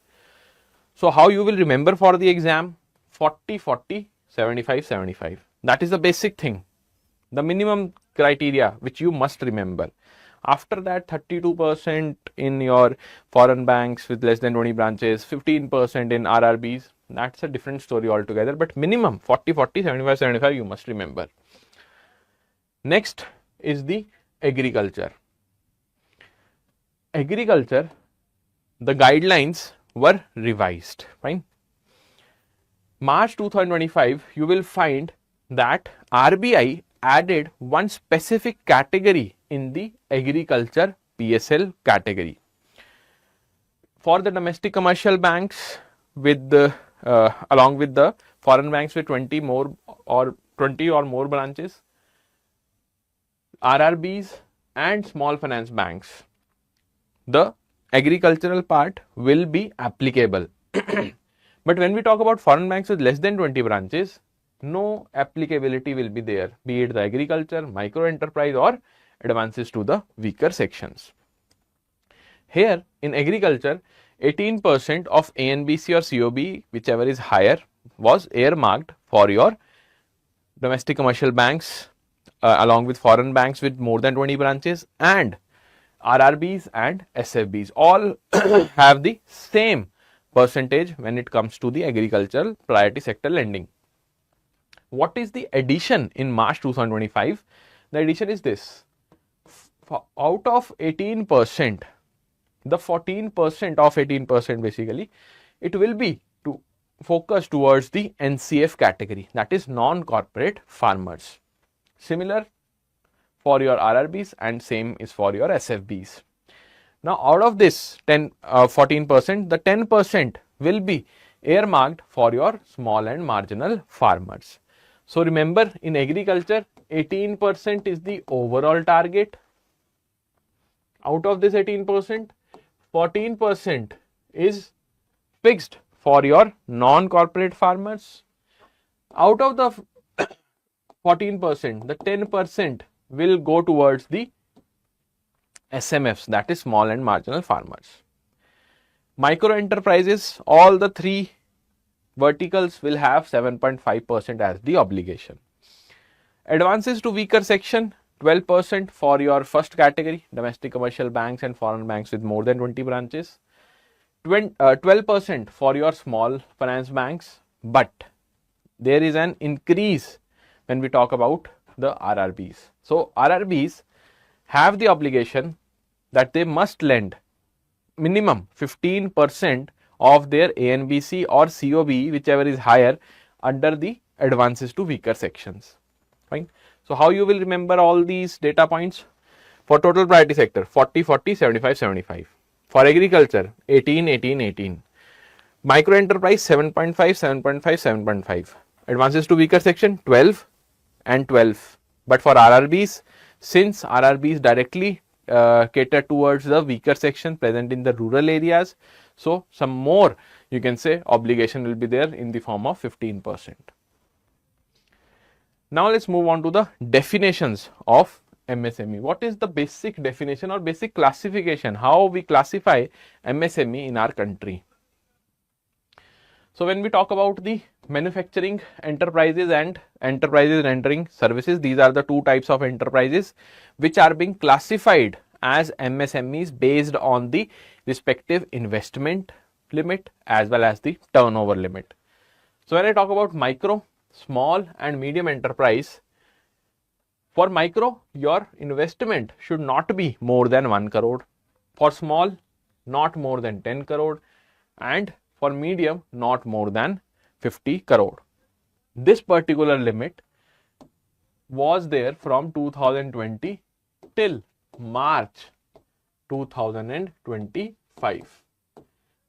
So how you will remember for the exam? 40, 40, 75, 75. That is the basic thing, the minimum criteria which you must remember. After that, 32% in your foreign banks with less than 20 branches, 15% in RRBs, that's a different story altogether, but minimum 40, 40, 75, 75 you must remember. Next is the agriculture. Agriculture, the guidelines were revised. Fine. March 2025, you will find that RBI added one specific category in the agriculture PSL category. For the domestic commercial banks with the along with the foreign banks with 20 or more branches, RRBs and small finance banks, the agricultural part will be applicable. But when we talk about foreign banks with less than 20 branches, no applicability will be there, be it the agriculture, micro enterprise or advances to the weaker sections. Here in agriculture, 18% of ANBC or COB, whichever is higher, was earmarked for your domestic commercial banks along with foreign banks with more than 20 branches, and RRBs and SFBs all have the same percentage when it comes to the agricultural priority sector lending. What is the addition in March 2025? The addition is this: out of 18%, the 14% of 18% basically, it will be to focus towards the NCF category, that is non-corporate farmers. Similar for your RRBs and same is for your SFBs. Now out of this 14%, the 10% will be earmarked for your small and marginal farmers. So remember, in agriculture 18% is the overall target. Out of this 18%, 14% is fixed for your non-corporate farmers. Out of the 14%, the 10% will go towards the SMFs, that is small and marginal farmers. Micro enterprises, all the three verticals will have 7.5% as the obligation. Advances to weaker section, 12% for your first category, domestic commercial banks and foreign banks with more than 20 branches. 12% for your small finance banks, but there is an increase when we talk about the RRBs. So RRBs have the obligation that they must lend minimum 15% of their ANBC or COB, whichever is higher, under the advances to weaker sections. Fine. So how you will remember all these data points? For total priority sector, 40, 40, 75, 75. For agriculture, 18, 18, 18. Micro enterprise, 7.5, 7.5, 7.5. Advances to weaker section, 12 and 12. But for RRBs, since RRBs directly cater towards the weaker section present in the rural areas, so some more, you can say, obligation will be there in the form of 15%. Now let's move on to the definitions of MSME. What is the basic definition or basic classification? How we classify MSME in our country? So when we talk about the manufacturing enterprises and enterprises rendering services, these are the two types of enterprises which are being classified as MSMEs based on the respective investment limit as well as the turnover limit. So when I talk about micro, small and medium enterprise, for micro, your investment should not be more than 1 crore. For small, not more than 10 crore, and for medium, not more than 50 crore. This particular limit was there from 2020 till March 2025.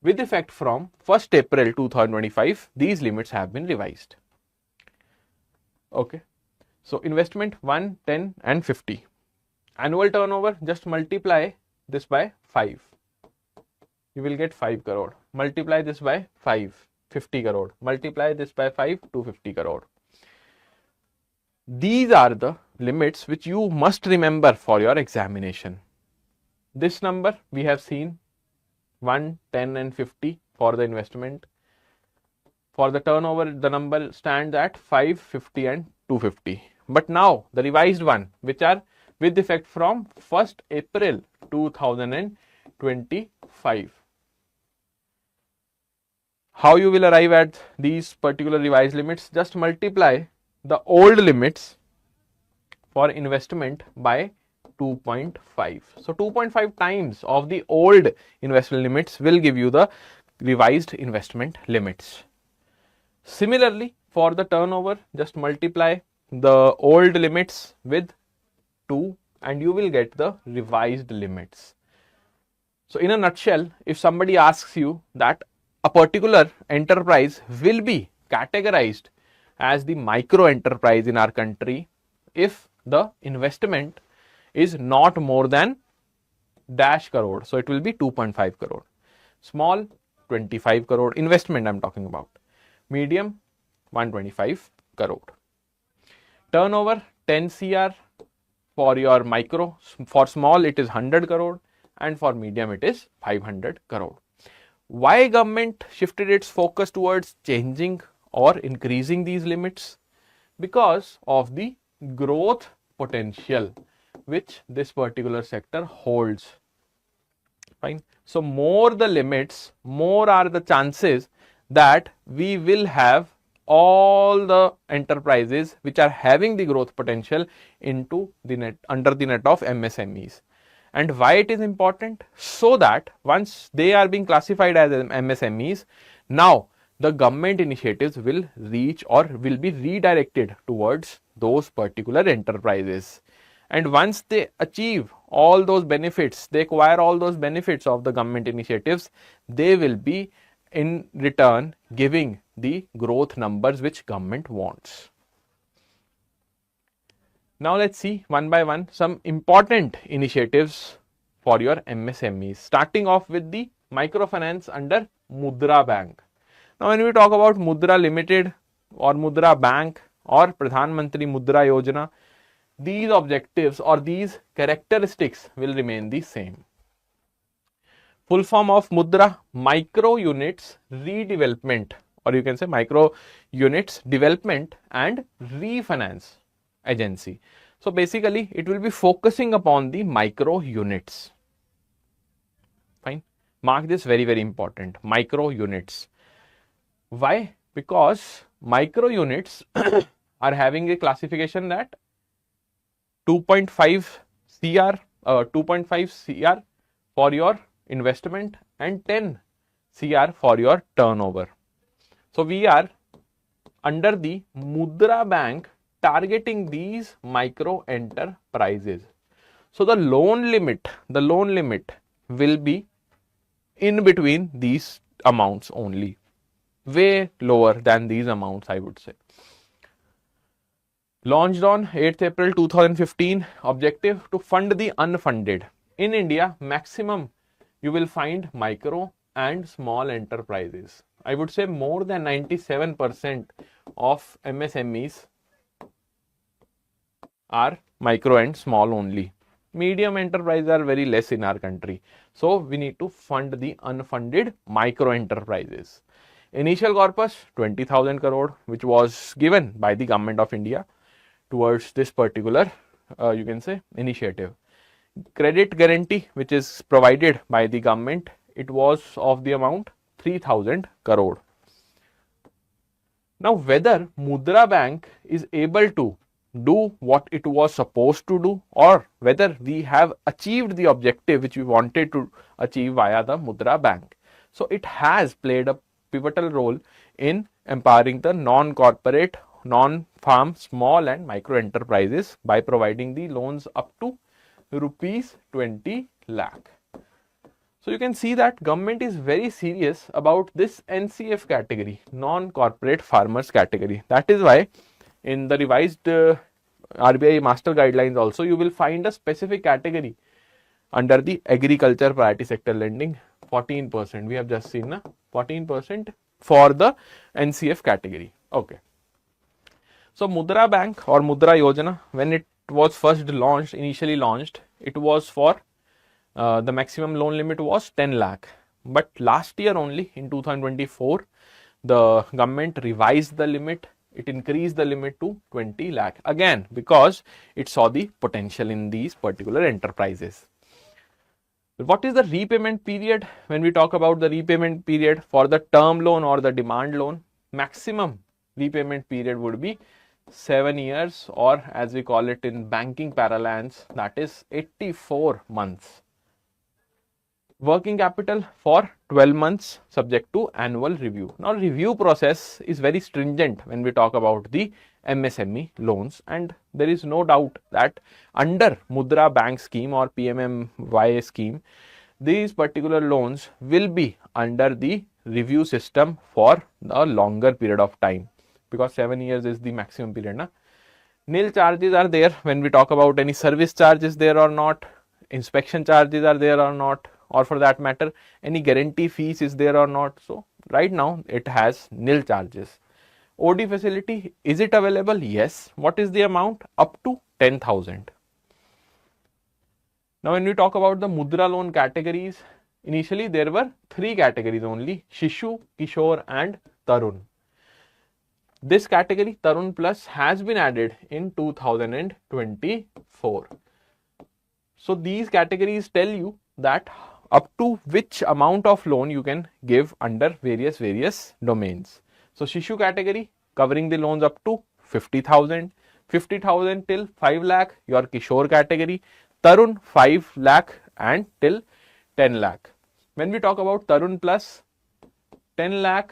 With effect from 1st April 2025, these limits have been revised. Okay. So investment 1, 10 and 50. Annual turnover, just multiply this by 5. You will get 5 crore. Multiply this by 5, 50 crore. Multiply this by 5, 250 crore. These are the limits which you must remember for your examination. This number we have seen 1, 10 and 50 for the investment. For the turnover, the number stands at 5, 50 and 250. But now the revised one, which are with effect from 1st April 2025. How you will arrive at these particular revised limits? Just multiply the old limits for investment by 2.5. So 2.5 times of the old investment limits will give you the revised investment limits. Similarly, for the turnover, just multiply the old limits with 2 and you will get the revised limits. So in a nutshell, if somebody asks you that a particular enterprise will be categorized as the micro enterprise in our country if the investment is not more than dash crore. So it will be 2.5 crore. Small 25 crore investment I'm talking about. Medium 125 crore. Turnover 10 CR for your micro. For small it is 100 crore and for medium it is 500 crore. Why government shifted its focus towards changing or increasing these limits? Because of the growth potential which this particular sector holds. Fine. So more the limits, more are the chances that we will have all the enterprises which are having the growth potential into the net, under the net of MSMEs. And why it is important? So that once they are being classified as MSMEs, now the government initiatives will reach or will be redirected towards those particular enterprises. And once they achieve all those benefits, they acquire all those benefits of the government initiatives, they will be in return giving the growth numbers which government wants. Now let's see one by one some important initiatives for your MSMEs, starting off with the microfinance under Mudra Bank. Now when we talk about Mudra Limited or Mudra Bank or Pradhan Mantri Mudra Yojana, these objectives or these characteristics will remain the same. Full form of Mudra: Micro Units Redevelopment, or you can say Micro Units Development and Refinance Agency. So basically it will be focusing upon the micro units. Fine. Mark this, very, very important. Micro units. Why? Because micro units are having a classification that 2.5 CR for your investment and 10 CR for your turnover. So we are under the Mudra Bank targeting these micro enterprises. So the loan limit will be in between these amounts only, way lower than these amounts, I would say. Launched on 8th April 2015, objective to fund the unfunded. In India, maximum you will find micro and small enterprises. I would say more than 97% of MSMEs are micro and small only. Medium enterprises are very less in our country. So we need to fund the unfunded micro enterprises. Initial corpus 20,000 crore, which was given by the government of India towards this particular you can say initiative. Credit guarantee which is provided by the government, it was of the amount 3,000 crore. Now whether Mudra Bank is able to do what it was supposed to do, or whether we have achieved the objective which we wanted to achieve via the Mudra Bank. So it has played a pivotal role in empowering the non-corporate, non-farm, small and micro enterprises by providing the loans up to rupees 20 lakh. So you can see that government is very serious about this NCF category, non-corporate farmers category. That is why in the revised RBI master guidelines also you will find a specific category under the agriculture priority sector lending, 14%. We have just seen 14% for the NCF category. Okay. So Mudra Bank or Mudra Yojana, when it was first launched, initially launched, it was for the maximum loan limit was 10 lakh. But last year only in 2024, the government revised the limit. It increased the limit to 20 lakh again because it saw the potential in these particular enterprises. What is the repayment period? When we talk about the repayment period for the term loan or the demand loan, maximum repayment period would be 7 years, or as we call it in banking parlance, that is 84 months. Working capital for 12 months subject to annual review. Now review process is very stringent when we talk about the MSME loans, and there is no doubt that under Mudra Bank scheme or PMMY scheme, these particular loans will be under the review system for a longer period of time, because 7 years is the maximum period. Nil charges are there when we talk about any service charges there or not, inspection charges are there or not, or for that matter any guarantee fees is there or not. So right now it has nil charges. OD facility, is it available? Yes. What is the amount? Up to 10,000. Now when we talk about the Mudra loan categories, initially there were 3 categories only: Shishu, Kishore and Tarun. This category, Tarun Plus, has been added in 2024. So these categories tell you that up to which amount of loan you can give under various domains. So Shishu category covering the loans up to 50,000, 50,000 till 5 lakh, your Kishore category, Tarun 5 lakh and till 10 lakh. When we talk about Tarun Plus, 10 lakh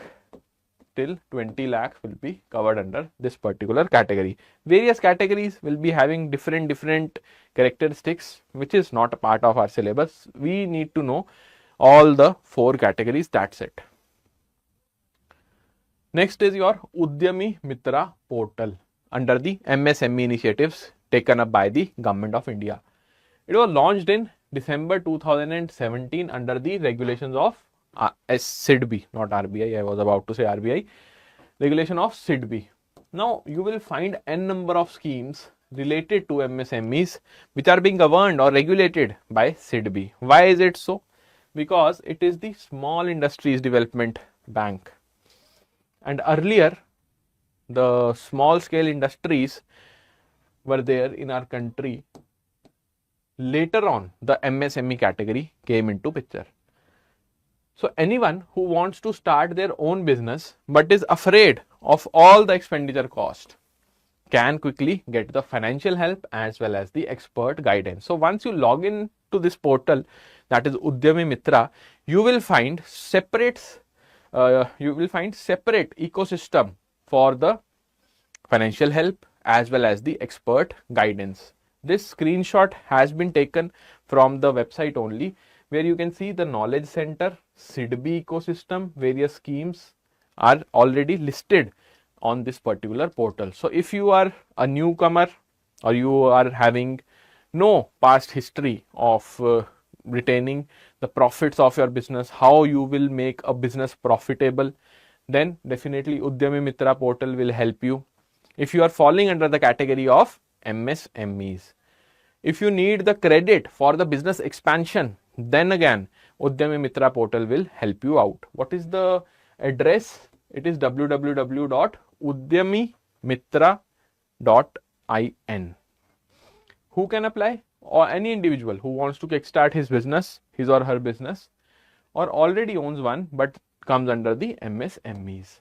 till 20 lakh will be covered under this particular category. Various categories will be having different characteristics, which is not a part of our syllabus. We need to know all the 4 categories, that's it. Next is your Udyami Mitra portal under the MSME initiatives taken up by the Government of India. It was launched in December 2017 under the regulations of SIDBI, not RBI, I was about to say RBI, regulation of SIDBI. Now you will find n number of schemes related to MSMEs which are being governed or regulated by SIDBI. Why is it so? Because it is the Small Industries Development Bank, and earlier the small scale industries were there in our country. Later on the MSME category came into picture. So anyone who wants to start their own business but is afraid of all the expenditure cost can quickly get the financial help as well as the expert guidance. So once you log in to this portal, that is Udyami Mitra, you will find separate ecosystem for the financial help as well as the expert guidance. This screenshot has been taken from the website only, where you can see the knowledge center, SIDBI ecosystem, various schemes are already listed on this particular portal. So if you are a newcomer or you are having no past history of retaining the profits of your business, how you will make a business profitable, then definitely Udyami Mitra portal will help you. If you are falling under the category of MSMEs, if you need the credit for the business expansion, then again Udyami Mitra portal will help you out. What is the address? It is www.udyamimitra.in. Who can apply? Or any individual who wants to kickstart his business, his or her business, or already owns one but comes under the MSMEs.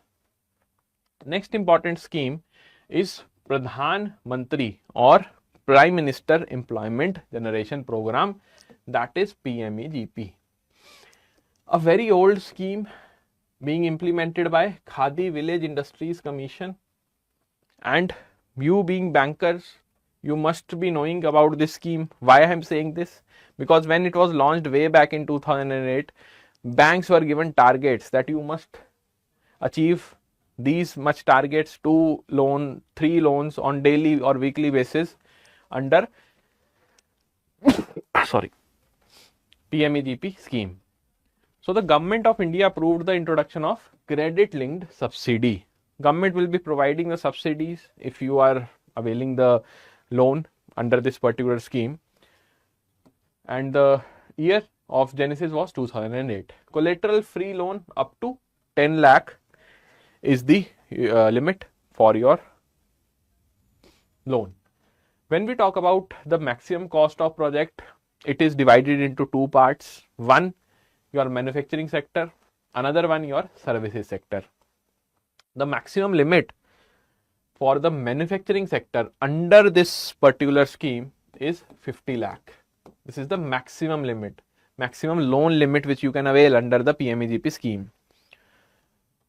Next important scheme is Pradhan Mantri or Prime Minister Employment Generation Program, that is PMEGP. A very old scheme being implemented by Khadi Village Industries Commission, and you being bankers, you must be knowing about this scheme. Why I am saying this? Because when it was launched way back in 2008, banks were given targets that you must achieve these much targets, 2 loan, 3 loans on daily or weekly basis under PMEGP scheme. So the Government of India approved the introduction of credit linked subsidy. Government will be providing the subsidies if you are availing the loan under this particular scheme, and the year of genesis was 2008. Collateral free loan up to 10 lakh is the limit for your loan. When we talk about the maximum cost of project, it is divided into 2 parts. One, your manufacturing sector, another one your services sector. The maximum limit for the manufacturing sector under this particular scheme is 50 lakh. This is the maximum limit, maximum loan limit which you can avail under the PMEGP scheme.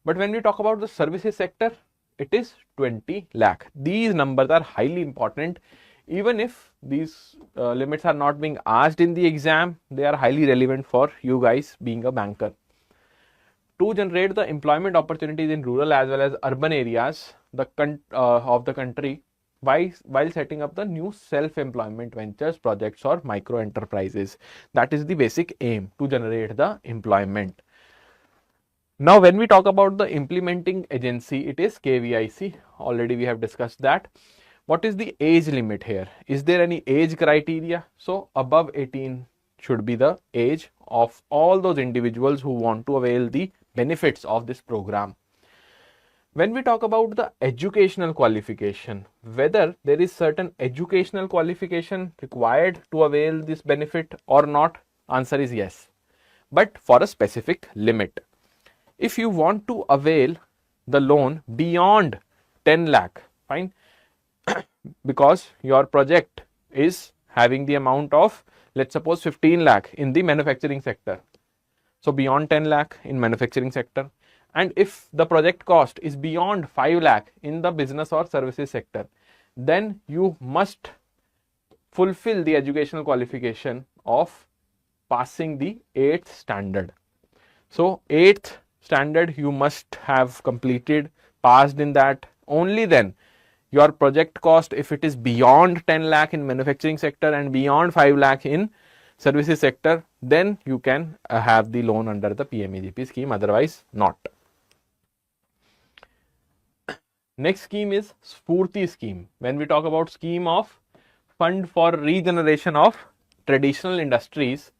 But when we talk about the services sector, it is 20 lakh. These numbers are highly important. Even if these limits are not being asked in the exam, they are highly relevant for you guys being a banker. To generate the employment opportunities in rural as well as urban areas of the country, while setting up the new self-employment ventures, projects or micro enterprises. That is the basic aim, to generate the employment. Now, when we talk about the implementing agency, it is KVIC. Already we have discussed that. What is the age limit here? Is there any age criteria? So, above 18 should be the age of all those individuals who want to avail the benefits of this program. When we talk about the educational qualification, whether there is certain educational qualification required to avail this benefit or not, answer is yes, but for a specific limit. If you want to avail the loan beyond 10 lakh, fine, because your project is having the amount of, let's suppose 15 lakh in the manufacturing sector. So beyond 10 lakh in manufacturing sector. And if the project cost is beyond 5 lakh in the business or services sector, then you must fulfill the educational qualification of passing the 8th standard. So 8th standard you must have completed, passed in that. Only then your project cost, if it is beyond 10 lakh in manufacturing sector and beyond 5 lakh in services sector, then you can have the loan under the PMAGP scheme, otherwise not. Next scheme is Spurti scheme. When we talk about scheme of fund for regeneration of traditional industries,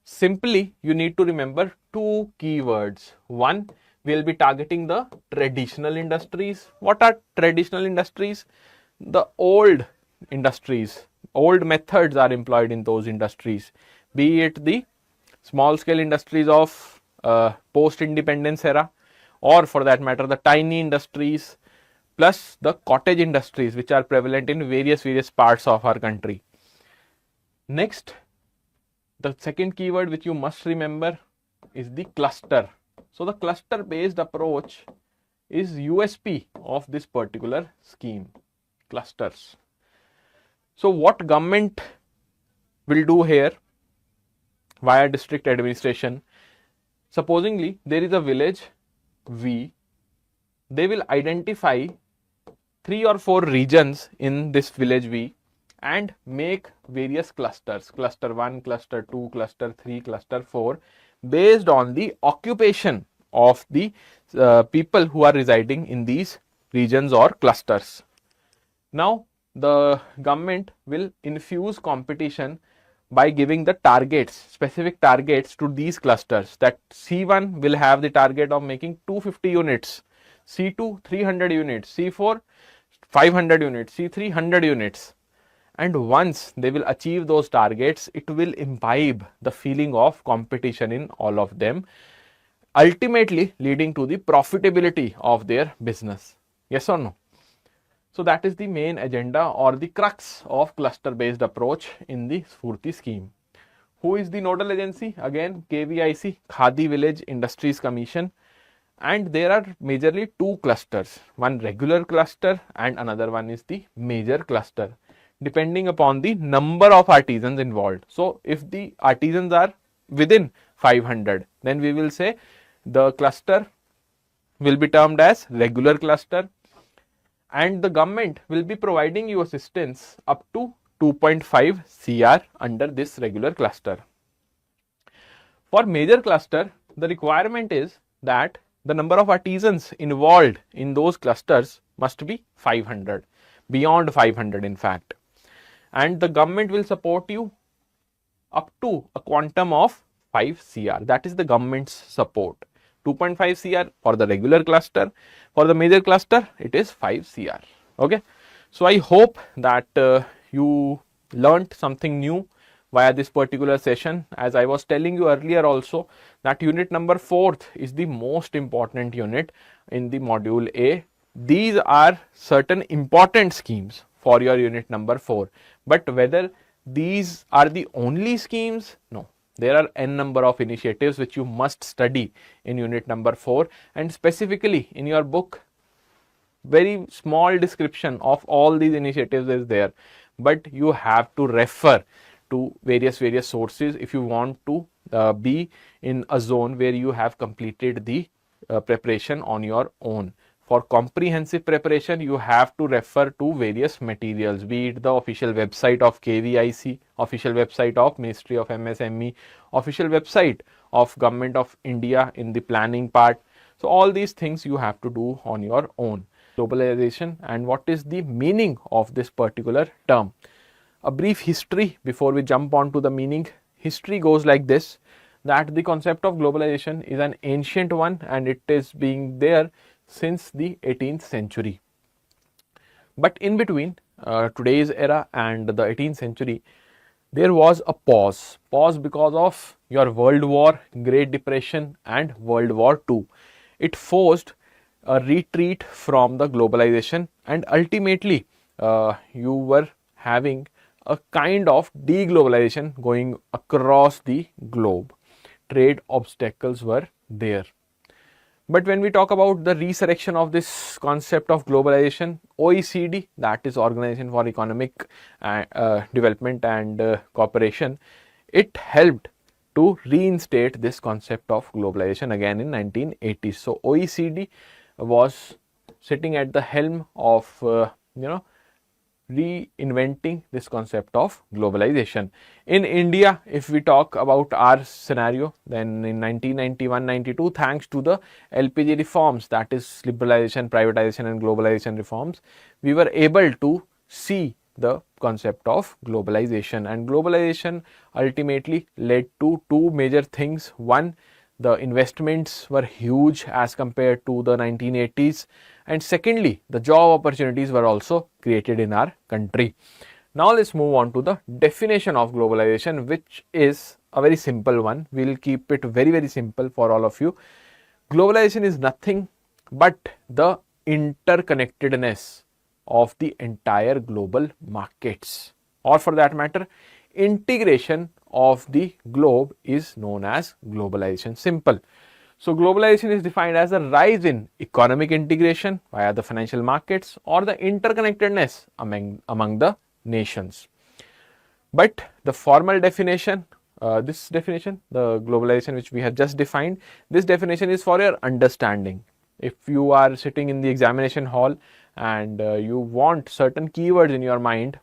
simply you need to remember two keywords. One, we will be targeting the traditional industries. What are traditional industries? The old industries, old methods are employed in those industries, be it the small scale industries of post-independence era, or for that matter the tiny industries, plus the cottage industries which are prevalent in various parts of our country. Next, the second keyword which you must remember is the cluster. So the cluster based approach is USP of this particular scheme, clusters. So what government will do here via district administration, supposingly there is a village V, they will identify 3 or 4 regions in this village V and make various clusters, cluster 1, cluster 2, cluster 3, cluster 4, based on the occupation of the people who are residing in these regions or clusters. Now, the government will infuse competition by giving the targets, specific targets to these clusters, that C1 will have the target of making 250 units, C2 300 units, C4 500 units, C3 100 units. And once they will achieve those targets, it will imbibe the feeling of competition in all of them, ultimately leading to the profitability of their business. Yes or no? So that is the main agenda or the crux of cluster based approach in the Spurti scheme. Who is the nodal agency? Again, KVIC, Khadi Village Industries Commission. And there are majorly 2 clusters, one regular cluster and another one is the major cluster, depending upon the number of artisans involved. So if the artisans are within 500, then we will say the cluster will be termed as regular cluster, and the government will be providing you assistance up to 2.5 CR under this regular cluster. For major cluster, the requirement is that the number of artisans involved in those clusters must be 500, beyond 500 in fact. And the government will support you up to a quantum of 5 CR. That is the government's support. 2.5 CR for the regular cluster. For the major cluster, it is 5 CR. Okay. So I hope that you learnt something new via this particular session. As I was telling you earlier also, that unit number 4th is the most important unit in the module A. These are certain important schemes for your unit number 4, but whether these are the only schemes, no. There are n number of initiatives which you must study in unit number 4, and specifically in your book, very small description of all these initiatives is there, but you have to refer to various sources if you want to be in a zone where you have completed the preparation on your own. for comprehensive preparation, you have to refer to various materials, be it the official website of KVIC, official website of Ministry of MSME, official website of Government of India in the planning part. So all these things you have to do on your own. Globalization and what is the meaning of this particular term. A brief history before we jump on to the meaning. History goes like this, that the concept of globalization is an ancient one and it is being there since the 18th century. But in between today's era and the 18th century, there was a pause because of your World War, Great Depression and World War II. It forced a retreat from the globalization and ultimately you were having a kind of deglobalization going across the globe. Trade obstacles were there. But when we talk about the resurrection of this concept of globalization, OECD, that is Organization for Economic Development and Cooperation, it helped to reinstate this concept of globalization again in 1980s. So OECD was sitting at the helm of reinventing this concept of globalization. In India, if we talk about our scenario, then in 1991-92, thanks to the LPG reforms, that is liberalization, privatization and globalization reforms, we were able to see the concept of globalization, and globalization ultimately led to two major things. One, the investments were huge as compared to the 1980s, and secondly, the job opportunities were also created in our country. Now let's move on to the definition of globalization, which is a very simple one. We'll keep it very simple for all of you. Globalization is nothing but the interconnectedness of the entire global markets, or for that matter, integration of the globe is known as globalization. Simple. So globalization is defined as a rise in economic integration via the financial markets or the interconnectedness among the nations. But the formal definition, this definition, the globalization which we have just defined, this definition is for your understanding. If you are sitting in the examination hall and you want certain keywords in your mind,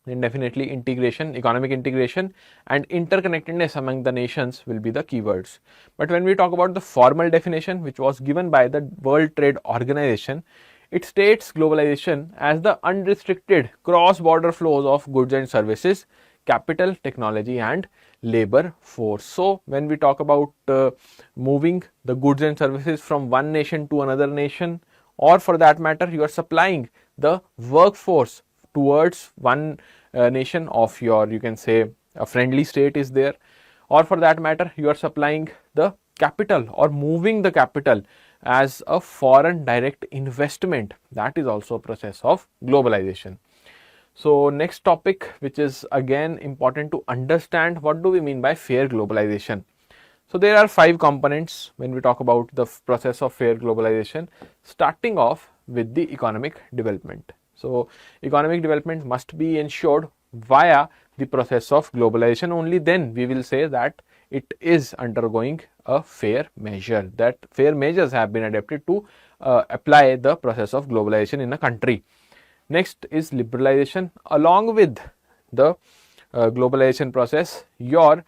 then definitely integration, economic integration and interconnectedness among the nations will be the keywords. But when we talk about the formal definition, which was given by the World Trade Organization, it states globalization as the unrestricted cross-border flows of goods and services, capital, technology and labor force. So when we talk about moving the goods and services from one nation to another nation, or for that matter, you are supplying the workforce towards one nation of your, you can say, a friendly state is there, or for that matter, you are supplying the capital or moving the capital as a foreign direct investment. That is also a process of globalization. So next topic, which is again important to understand, what do we mean by fair globalization? So there are 5 components when we talk about the process of fair globalization, starting off with the economic development. So economic development must be ensured via the process of globalization. Only then we will say that it is undergoing a fair measure, that fair measures have been adapted to apply the process of globalization in a country. Next is liberalization. Along with the globalization process, your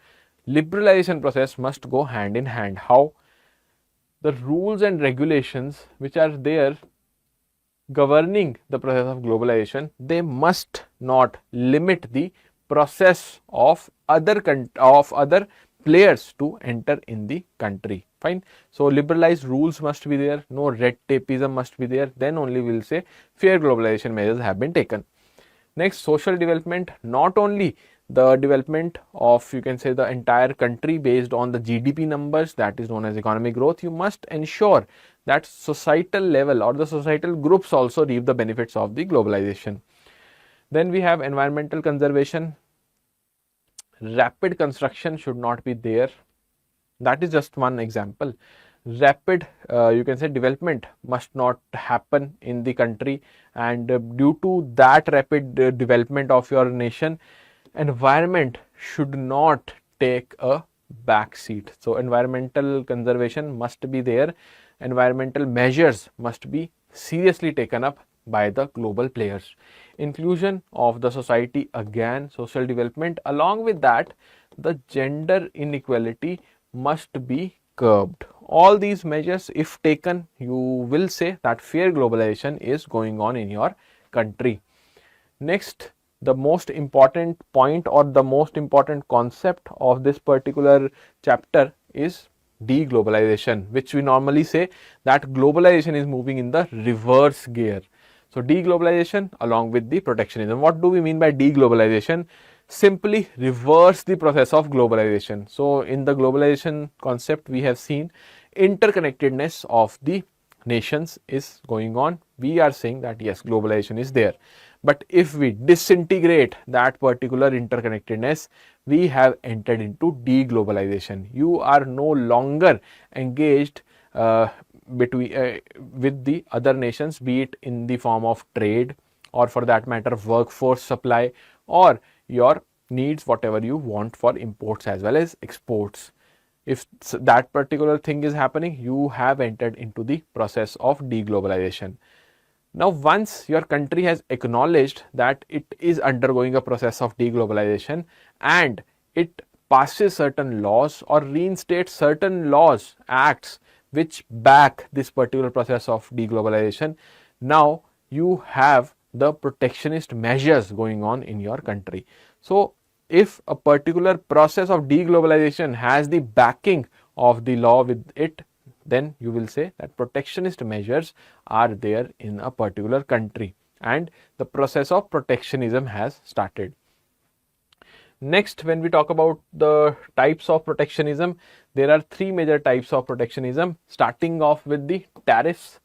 liberalization process must go hand in hand. How? The rules and regulations which are there governing the process of globalization, they must not limit the process of other players to enter in the country. Fine. So liberalized rules must be there, no red tapeism must be there, then only we will say fair globalization measures have been taken. Next, social development, not only the development of, you can say, the entire country based on the GDP numbers, that is known as economic growth, you must ensure that societal level or the societal groups also reap the benefits of the globalization. Then we have environmental conservation. Rapid construction should not be there. That is just one example. Rapid, you can say, development must not happen in the country, and due to that rapid development of your nation, environment should not take a back seat. So environmental conservation must be there, environmental measures must be seriously taken up by the global players. Inclusion of the society, again social development, along with that the gender inequality must be curbed. All these measures if taken, you will say that fair globalization is going on in your country. Next, the most important point or the most important concept of this particular chapter is deglobalization, which we normally say that globalization is moving in the reverse gear. So, deglobalization along with the protectionism. What do we mean by deglobalization? Simply reverse the process of globalization. So, in the globalization concept, we have seen interconnectedness of the nations is going on. We are saying that yes, globalization is there. But if we disintegrate that particular interconnectedness, we have entered into deglobalization. You are no longer engaged with the other nations, be it in the form of trade or for that matter workforce supply or your needs, whatever you want for imports as well as exports. If that particular thing is happening, you have entered into the process of deglobalization. Now, once your country has acknowledged that it is undergoing a process of deglobalization and it passes certain laws or reinstates certain laws, acts which back this particular process of deglobalization, now you have the protectionist measures going on in your country. So, if a particular process of deglobalization has the backing of the law with it, then you will say that protectionist measures are there in a particular country and the process of protectionism has started. Next, when we talk about the types of protectionism, there are three major types of protectionism, starting off with the tariffs.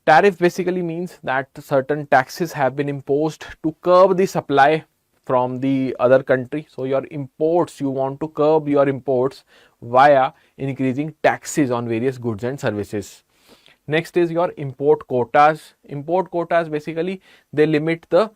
Tariff basically means that certain taxes have been imposed to curb the supply from the other country. So, your imports, you want to curb your imports via increasing taxes on various goods and services. Next is your import quotas. Import quotas basically they limit the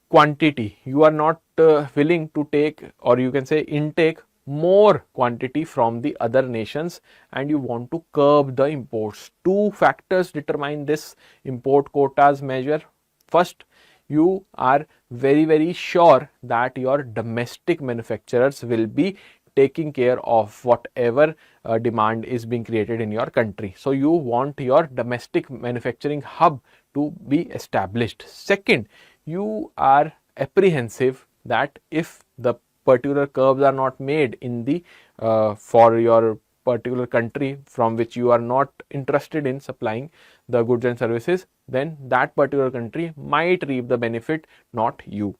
quantity. You are not willing to take, or you can say intake more quantity from the other nations and you want to curb the imports. Two factors determine this import quotas measure. First, you are very sure that your domestic manufacturers will be taking care of whatever demand is being created in your country. So, you want your domestic manufacturing hub to be established. Second, you are apprehensive that if the particular curbs are not made in the for your particular country from which you are not interested in supplying the goods and services, then that particular country might reap the benefit, not you.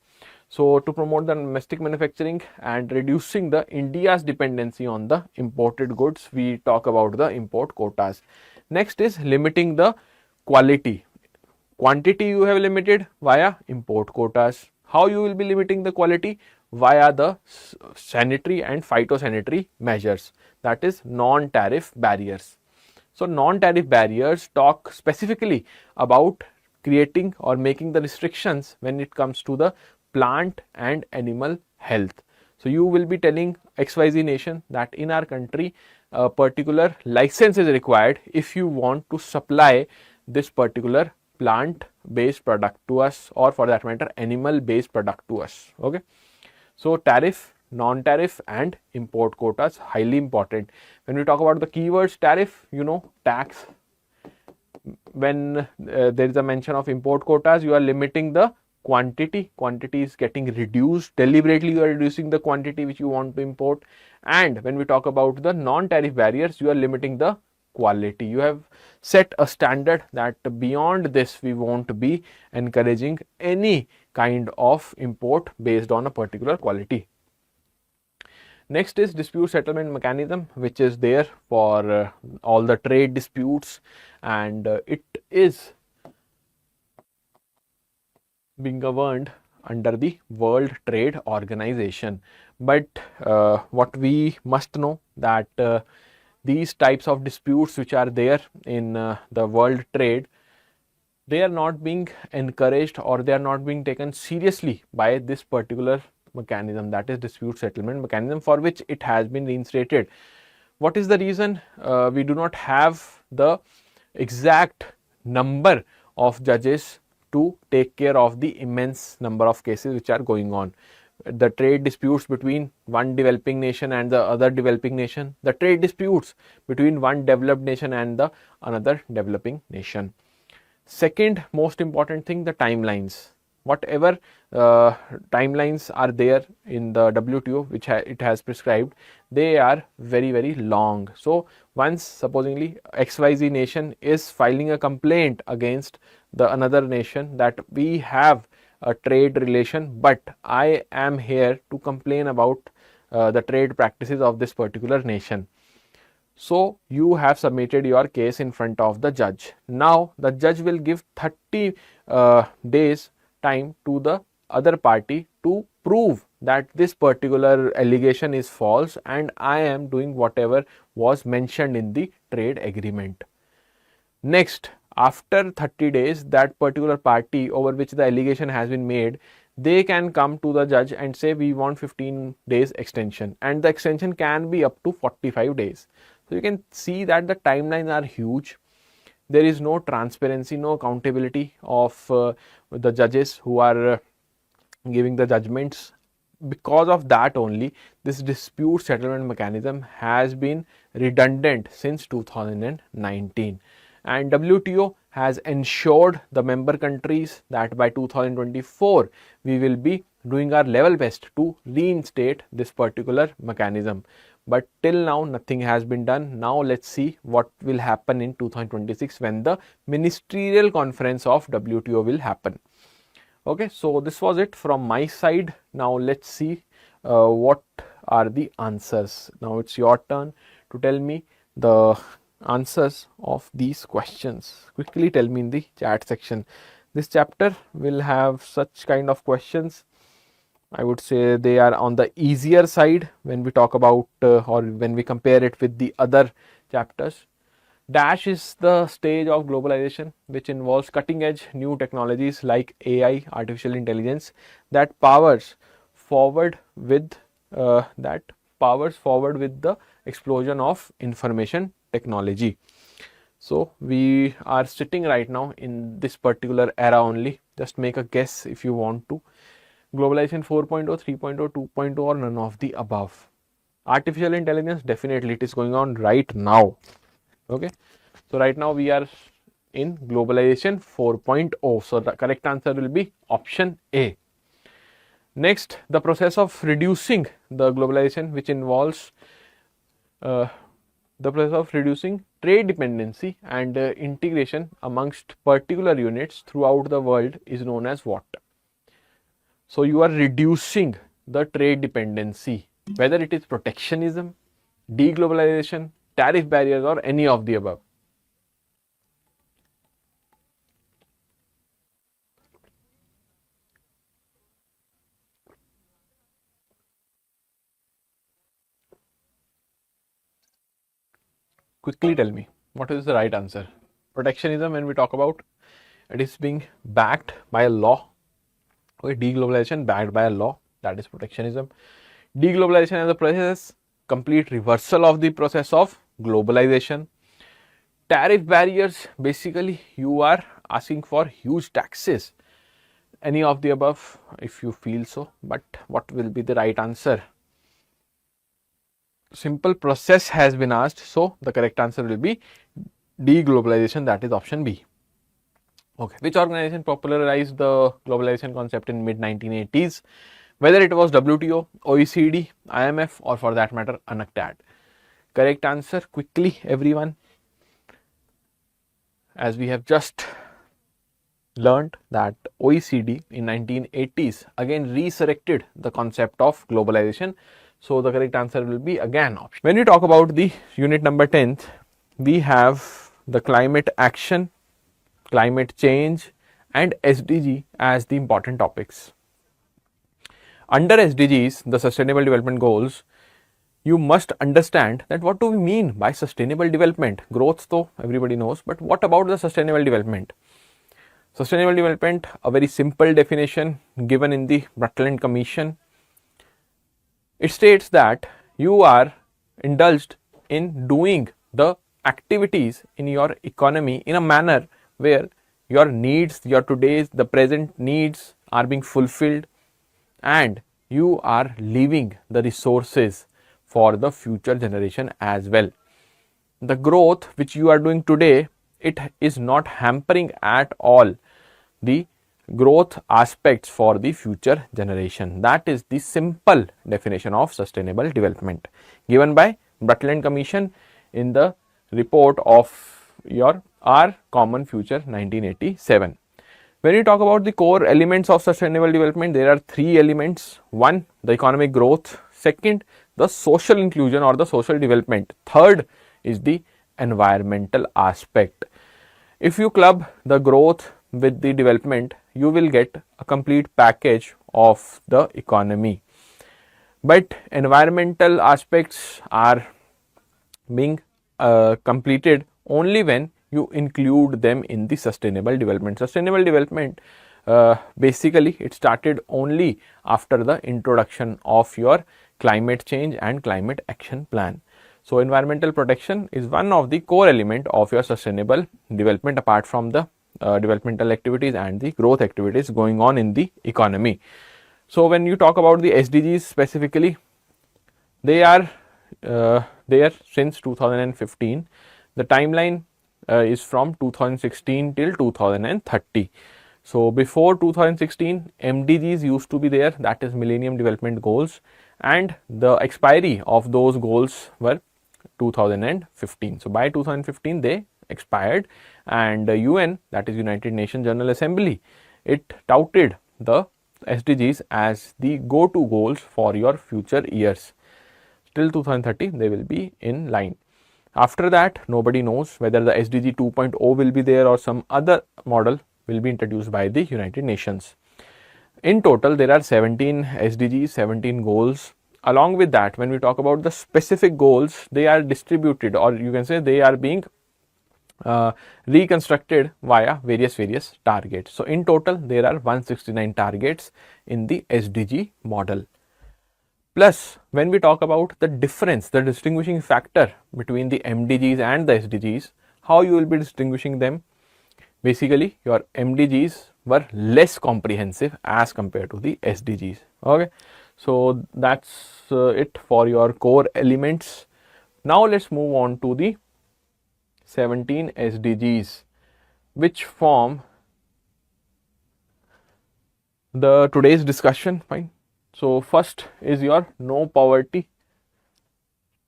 So, to promote the domestic manufacturing and reducing the India's dependency on the imported goods, we talk about the import quotas. Next is limiting the quality. Quantity you have limited via import quotas. How you will be limiting the quality? Via the sanitary and phytosanitary measures, that is non-tariff barriers. So, non-tariff barriers talk specifically about creating or making the restrictions when it comes to the plant and animal health. So, you will be telling XYZ nation that in our country a particular license is required if you want to supply this particular plant based product to us or for that matter animal based product to us. Okay. So, tariff, non-tariff and import quotas highly important. When we talk about the keywords tariff, you know, tax. When there is a mention of import quotas, you are limiting the quantity is getting reduced, deliberately you are reducing the quantity which you want to import. And when we talk about the non-tariff barriers, you are limiting the quality. You have set a standard that beyond this we won't be encouraging any kind of import based on a particular quality. Next is dispute settlement mechanism, which is there for all the trade disputes, and it is being governed under the World Trade Organization. But what we must know that these types of disputes which are there in the world trade, they are not being encouraged or they are not being taken seriously by this particular mechanism, that is dispute settlement mechanism, for which it has been reinstated. What is the reason? We do not have the exact number of judges to take care of the immense number of cases which are going on. The trade disputes between one developing nation and the other developing nation, the trade disputes between one developed nation and the another developing nation. Second most important thing, the timelines. Whatever timelines are there in the WTO which it has prescribed, they are very long. So once supposingly XYZ nation is filing a complaint against the another nation that we have a trade relation, but I am here to complain about the trade practices of this particular nation. So you have submitted your case in front of the judge. Now the judge will give 30 days time to the other party to prove that this particular allegation is false and I am doing whatever was mentioned in the trade agreement. Next, after 30 days, that particular party over which the allegation has been made, they can come to the judge and say we want 15 days extension, and the extension can be up to 45 days. So you can see that the timelines are huge. There is no transparency, no accountability of the judges who are giving the judgments. Because of that only, this dispute settlement mechanism has been redundant since 2019. And WTO has ensured the member countries that by 2024 we will be doing our level best to reinstate this particular mechanism. But till now nothing has been done. Now let's see what will happen in 2026 when the ministerial conference of WTO will happen. Okay, so this was it from my side. Now let's see what are the answers. Now it's your turn to tell me the answers of these questions. Quickly tell me in the chat section. This chapter will have such kind of questions. I would say they are on the easier side when we talk about or when we compare it with the other chapters. Dash is the stage of globalization which involves cutting edge new technologies like AI, artificial intelligence, that powers forward with the explosion of information technology. So we are sitting right now in this particular era only. Just make a guess if you want to. Globalization 4.0, 3.0, 2.0 or none of the above. Artificial intelligence, definitely it is going on right now. Okay, so right now we are in globalization 4.0. So the correct answer will be option A. Next, the process of reducing the globalization, which involves the process of reducing trade dependency and integration amongst particular units throughout the world, is known as what? So you are reducing the trade dependency, whether it is protectionism, deglobalization, tariff barriers or any of the above. Quickly tell me what is the right answer. Protectionism, when we talk about, it is being backed by a law. Okay, deglobalization backed by a law, that is protectionism. Deglobalization as a process, complete reversal of the process of globalization. Tariff barriers, basically you are asking for huge taxes. Any of the above if you feel so, but what will be the right answer? Simple process has been asked, so the correct answer will be deglobalization, that is option B. Okay, which organization popularized the globalization concept in mid 1980s? Whether it was WTO, OECD, IMF or for that matter UNCTAD. Correct answer quickly everyone. As we have just learned that OECD in 1980s again resurrected the concept of globalization. So the correct answer will be again option. When we talk about the unit number 10th, we have the climate action, climate change and SDG as the important topics. Under SDGs, the Sustainable Development Goals, you must understand that what do we mean by sustainable development. Growth though everybody knows, but what about the sustainable development? Sustainable development, a very simple definition given in the Brundtland Commission. It states that you are indulged in doing the activities in your economy in a manner where your needs, your today's, the present needs are being fulfilled, and you are leaving the resources for the future generation as well. The growth which you are doing today, it is not hampering at all the growth aspects for the future generation. That is the simple definition of sustainable development given by Bahlan Commission in the report of our Common Future 1987. When you talk about the core elements of sustainable development, there are three elements. One, the economic growth. Second, the social inclusion or the social development. Third is the environmental aspect. If you club the growth with the development, you will get a complete package of the economy. But environmental aspects are being completed only when you include them in the sustainable development. Sustainable development, basically it started only after the introduction of your climate change and climate action plan. So environmental protection is one of the core element of your sustainable development, apart from the developmental activities and the growth activities going on in the economy. So when you talk about the SDGs specifically, they are there since 2015. The timeline is from 2016 till 2030. So before 2016, MDGs used to be there, that is Millennium Development Goals, and the expiry of those goals were 2015. So by 2015 they expired, and UN, that is United Nations General Assembly, it touted the SDGs as the go-to goals for your future years. Till 2030 they will be in line. After that, nobody knows whether the SDG 2.0 will be there or some other model will be introduced by the United Nations. In total, there are 17 SDGs, 17 goals. Along with that, when we talk about the specific goals, they are distributed, or you can say they are being reconstructed via various targets. So in total, there are 169 targets in the SDG model. Plus, when we talk about the difference, the distinguishing factor between the MDGs and the SDGs, how you will be distinguishing them? Basically, your MDGs were less comprehensive as compared to the SDGs. Okay, so that's it for your core elements. Now let's move on to the 17 SDGs, which form the today's discussion. Fine. So first is your no poverty.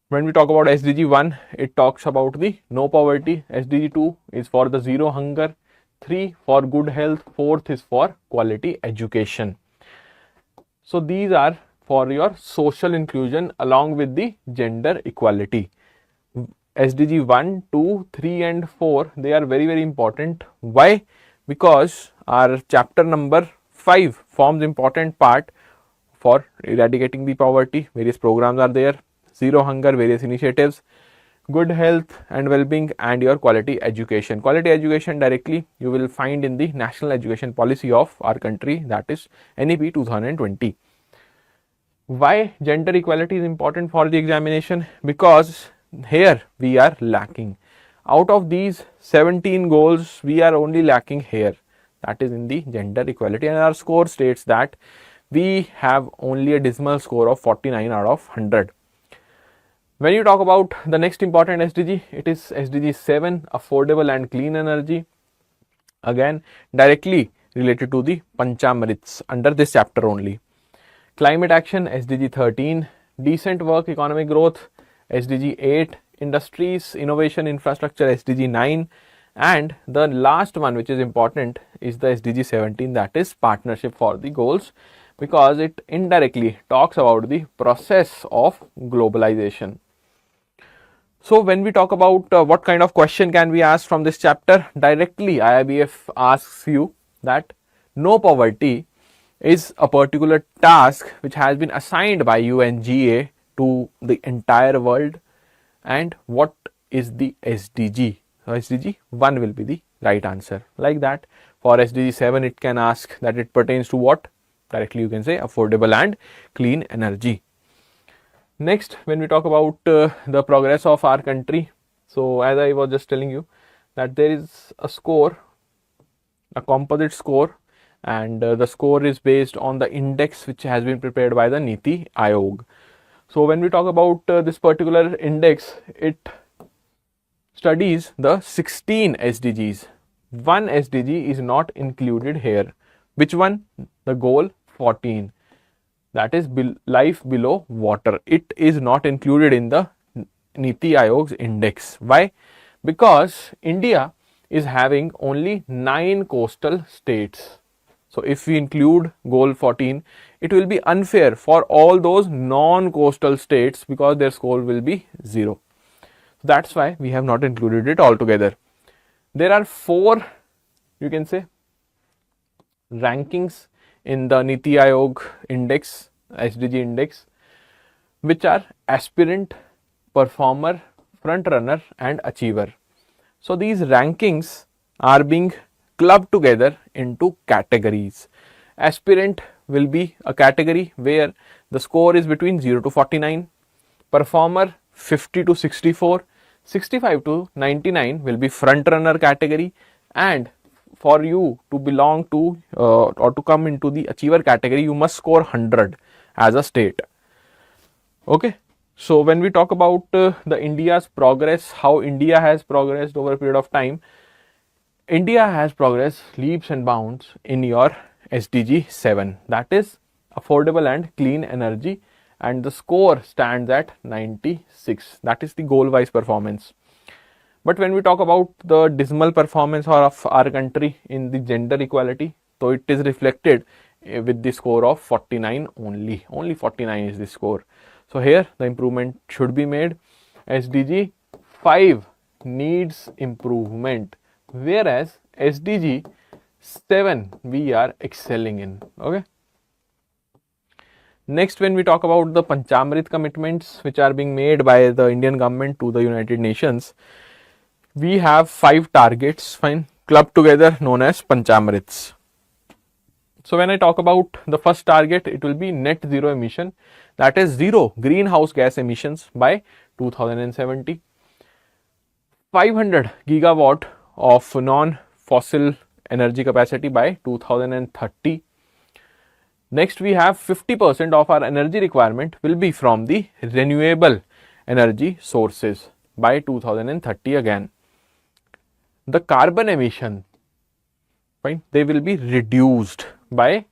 When we talk about SDG 1, it talks about the no poverty. SDG 2 is for the zero hunger. 3 for good health. 4th is for quality education. So these are for your social inclusion along with the gender equality. SDG 1, 2, 3 and 4, they are very important. Why? Because our chapter number 5 forms important part for eradicating the poverty. Various programs are there. Zero hunger, various initiatives, good health and well-being, and your quality education. Quality education directly you will find in the national education policy of our country, that is NEP 2020. Why gender equality is important for the examination? Because here we are lacking. Out of these 17 goals, we are only lacking here, that is in the gender equality, and our score states that we have only a dismal score of 49 out of 100. When you talk about the next important SDG, it is SDG 7, affordable and clean energy. Again, directly related to the Panchamrits under this chapter only. Climate action, SDG 13, decent work, economic growth, SDG 8, industries, innovation, infrastructure, SDG 9, and the last one which is important is the SDG 17, that is partnership for the goals, because it indirectly talks about the process of globalization. So when we talk about what kind of question can we ask from this chapter, directly IIBF asks you that no poverty is a particular task which has been assigned by UNGA to the entire world, and what is the SDG? So SDG 1 will be the right answer. Like that, for SDG 7 it can ask that it pertains to what? Directly you can say affordable and clean energy. Next, when we talk about the progress of our country, So as I was just telling you that there is a score, a composite score, and the score is based on the index which has been prepared by the Niti Aayog. So when we talk about this particular index, it studies the 16 SDGs. One SDG is not included here. Which one? The goal 14. That is life below water. It is not included in the Niti Aayog's index. Why? Because India is having only 9 coastal states. So if we include goal 14, it will be unfair for all those non-coastal states because their score will be 0. That's why we have not included it altogether. There are 4, you can say, rankings in the Niti Aayog index, SDG index, which are aspirant, performer, front runner and achiever. So these rankings are being clubbed together into categories. Aspirant will be a category where the score is between 0 to 49, performer 50 to 64, 65 to 99 will be front runner category, and for you to belong to or to come into the achiever category, you must score 100 as a state. Okay. So when we talk about the India's progress, how India has progressed over a period of time, India has progressed leaps and bounds in your SDG 7, that is affordable and clean energy, and the score stands at 96. That is the goal wise performance. But when we talk about the dismal performance of our country in the gender equality, so it is reflected with the score of 49 only. Only 49 is the score. So here the improvement should be made. SDG 5 needs improvement, whereas SDG 7 we are excelling in. Okay. Next, when we talk about the Panchamrit commitments which are being made by the Indian government to the United Nations, we have 5 targets, fine, clubbed together known as Panchamrits. So when I talk about the first target, it will be net zero emission, that is 0 greenhouse gas emissions by 2070, 500 gigawatt of non-fossil energy capacity by 2030. Next, we have 50% of our energy requirement will be from the renewable energy sources by 2030 again. The carbon emission, right, they will be reduced by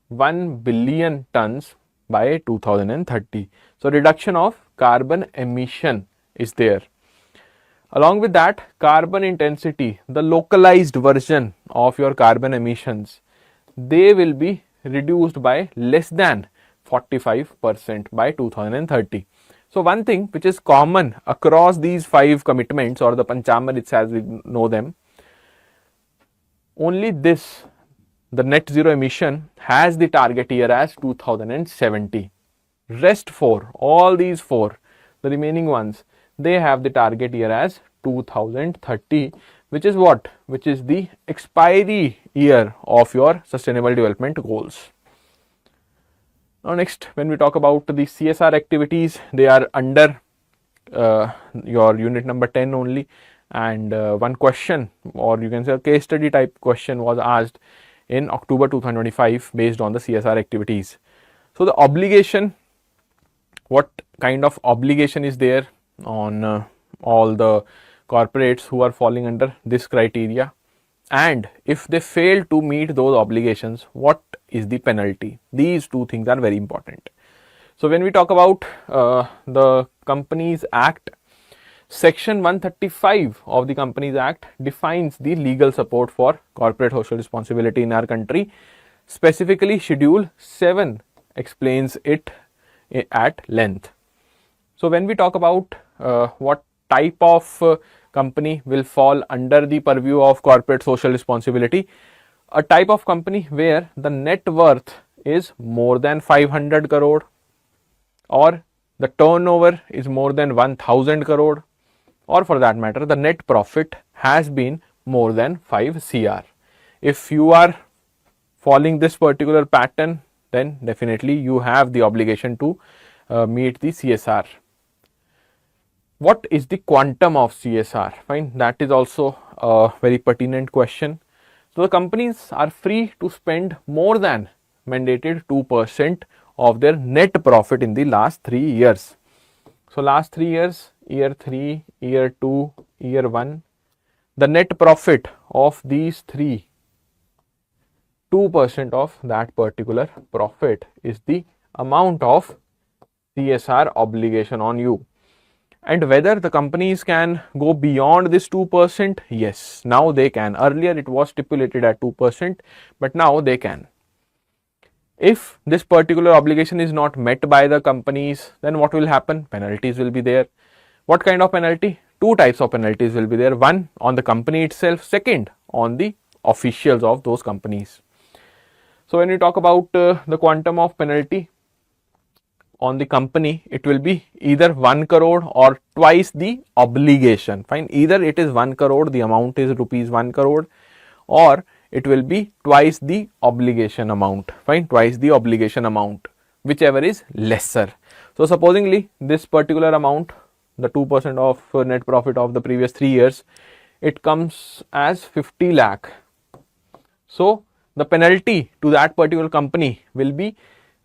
1 billion tons by 2030. So reduction of carbon emission is there. Along with that, carbon intensity, the localized version of your carbon emissions, they will be reduced by less than 45% by 2030. So one thing which is common across these 5 commitments, or the Panchamrits as we know them, only this, the net zero emission, has the target year as 2070. Rest 4, all these 4, the remaining ones, they have the target year as 2030, which is what? Which is the expiry year of your sustainable development goals. Now next, when we talk about the CSR activities, they are under your unit number 10 only, and one question, or you can say a case study type question, was asked in October 2025 based on the CSR activities. So the obligation, what kind of obligation is there on all the corporates who are falling under this criteria, and if they fail to meet those obligations, what is the penalty? These 2 things are very important. So when we talk about the Companies Act, Section 135 of the Companies Act defines the legal support for corporate social responsibility in our country. Specifically, Schedule 7 explains it at length. So when we talk about what type of company will fall under the purview of corporate social responsibility, a type of company where the net worth is more than 500 crore, or the turnover is more than 1000 crore, or for that matter the net profit has been more than 5 CR. If you are following this particular pattern, then definitely you have the obligation to meet the CSR. What is the quantum of CSR? Fine, that is also a very pertinent question. So the companies are free to spend more than mandated 2% of their net profit in the last 3 years. So last 3 years, year 3, year 2, year 1, the net profit of these three, 2% of that particular profit is the amount of CSR obligation on you. And whether the companies can go beyond this 2%, yes, now they can. Earlier it was stipulated at 2%, but now they can. If this particular obligation is not met by the companies, then what will happen? Penalties will be there. What kind of penalty? Two types of penalties will be there. One on the company itself, second on the officials of those companies. So when we talk about the quantum of penalty on the company, it will be either 1 crore or twice the obligation. Fine, either it is 1 crore, the amount is rupees 1 crore, or it will be twice the obligation amount. Fine, twice the obligation amount, whichever is lesser. So supposingly this particular amount, the 2% of net profit of the previous 3 years, it comes as 50 lakh. So the penalty to that particular company will be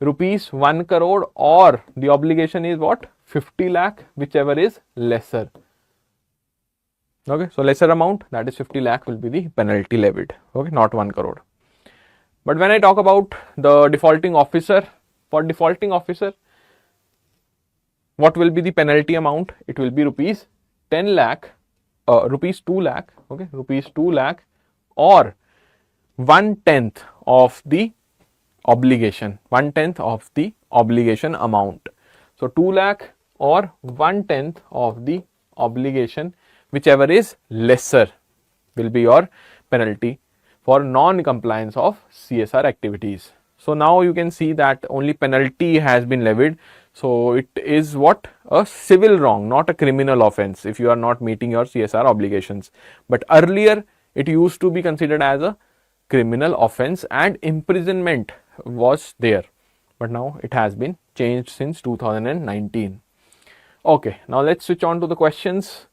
rupees 1 crore, or the obligation is what? 50 lakh, whichever is lesser. Okay, so lesser amount, that is 50 lakh, will be the penalty levied. Okay, not 1 crore. But when I talk about the defaulting officer, for defaulting officer, what will be the penalty amount? It will be rupees 10 lakh, rupees 2 lakh, okay, rupees 2 lakh, or 1/10 of the obligation, 1/10 of the obligation amount. So 2 lakh or 1/10 of the obligation, whichever is lesser, will be your penalty for non-compliance of CSR activities. So now you can see that only penalty has been levied. So it is what? A civil wrong, not a criminal offense if you are not meeting your CSR obligations. But earlier it used to be considered as a criminal offense and imprisonment was there. But now it has been changed since 2019. Okay, now let's switch on to the questions.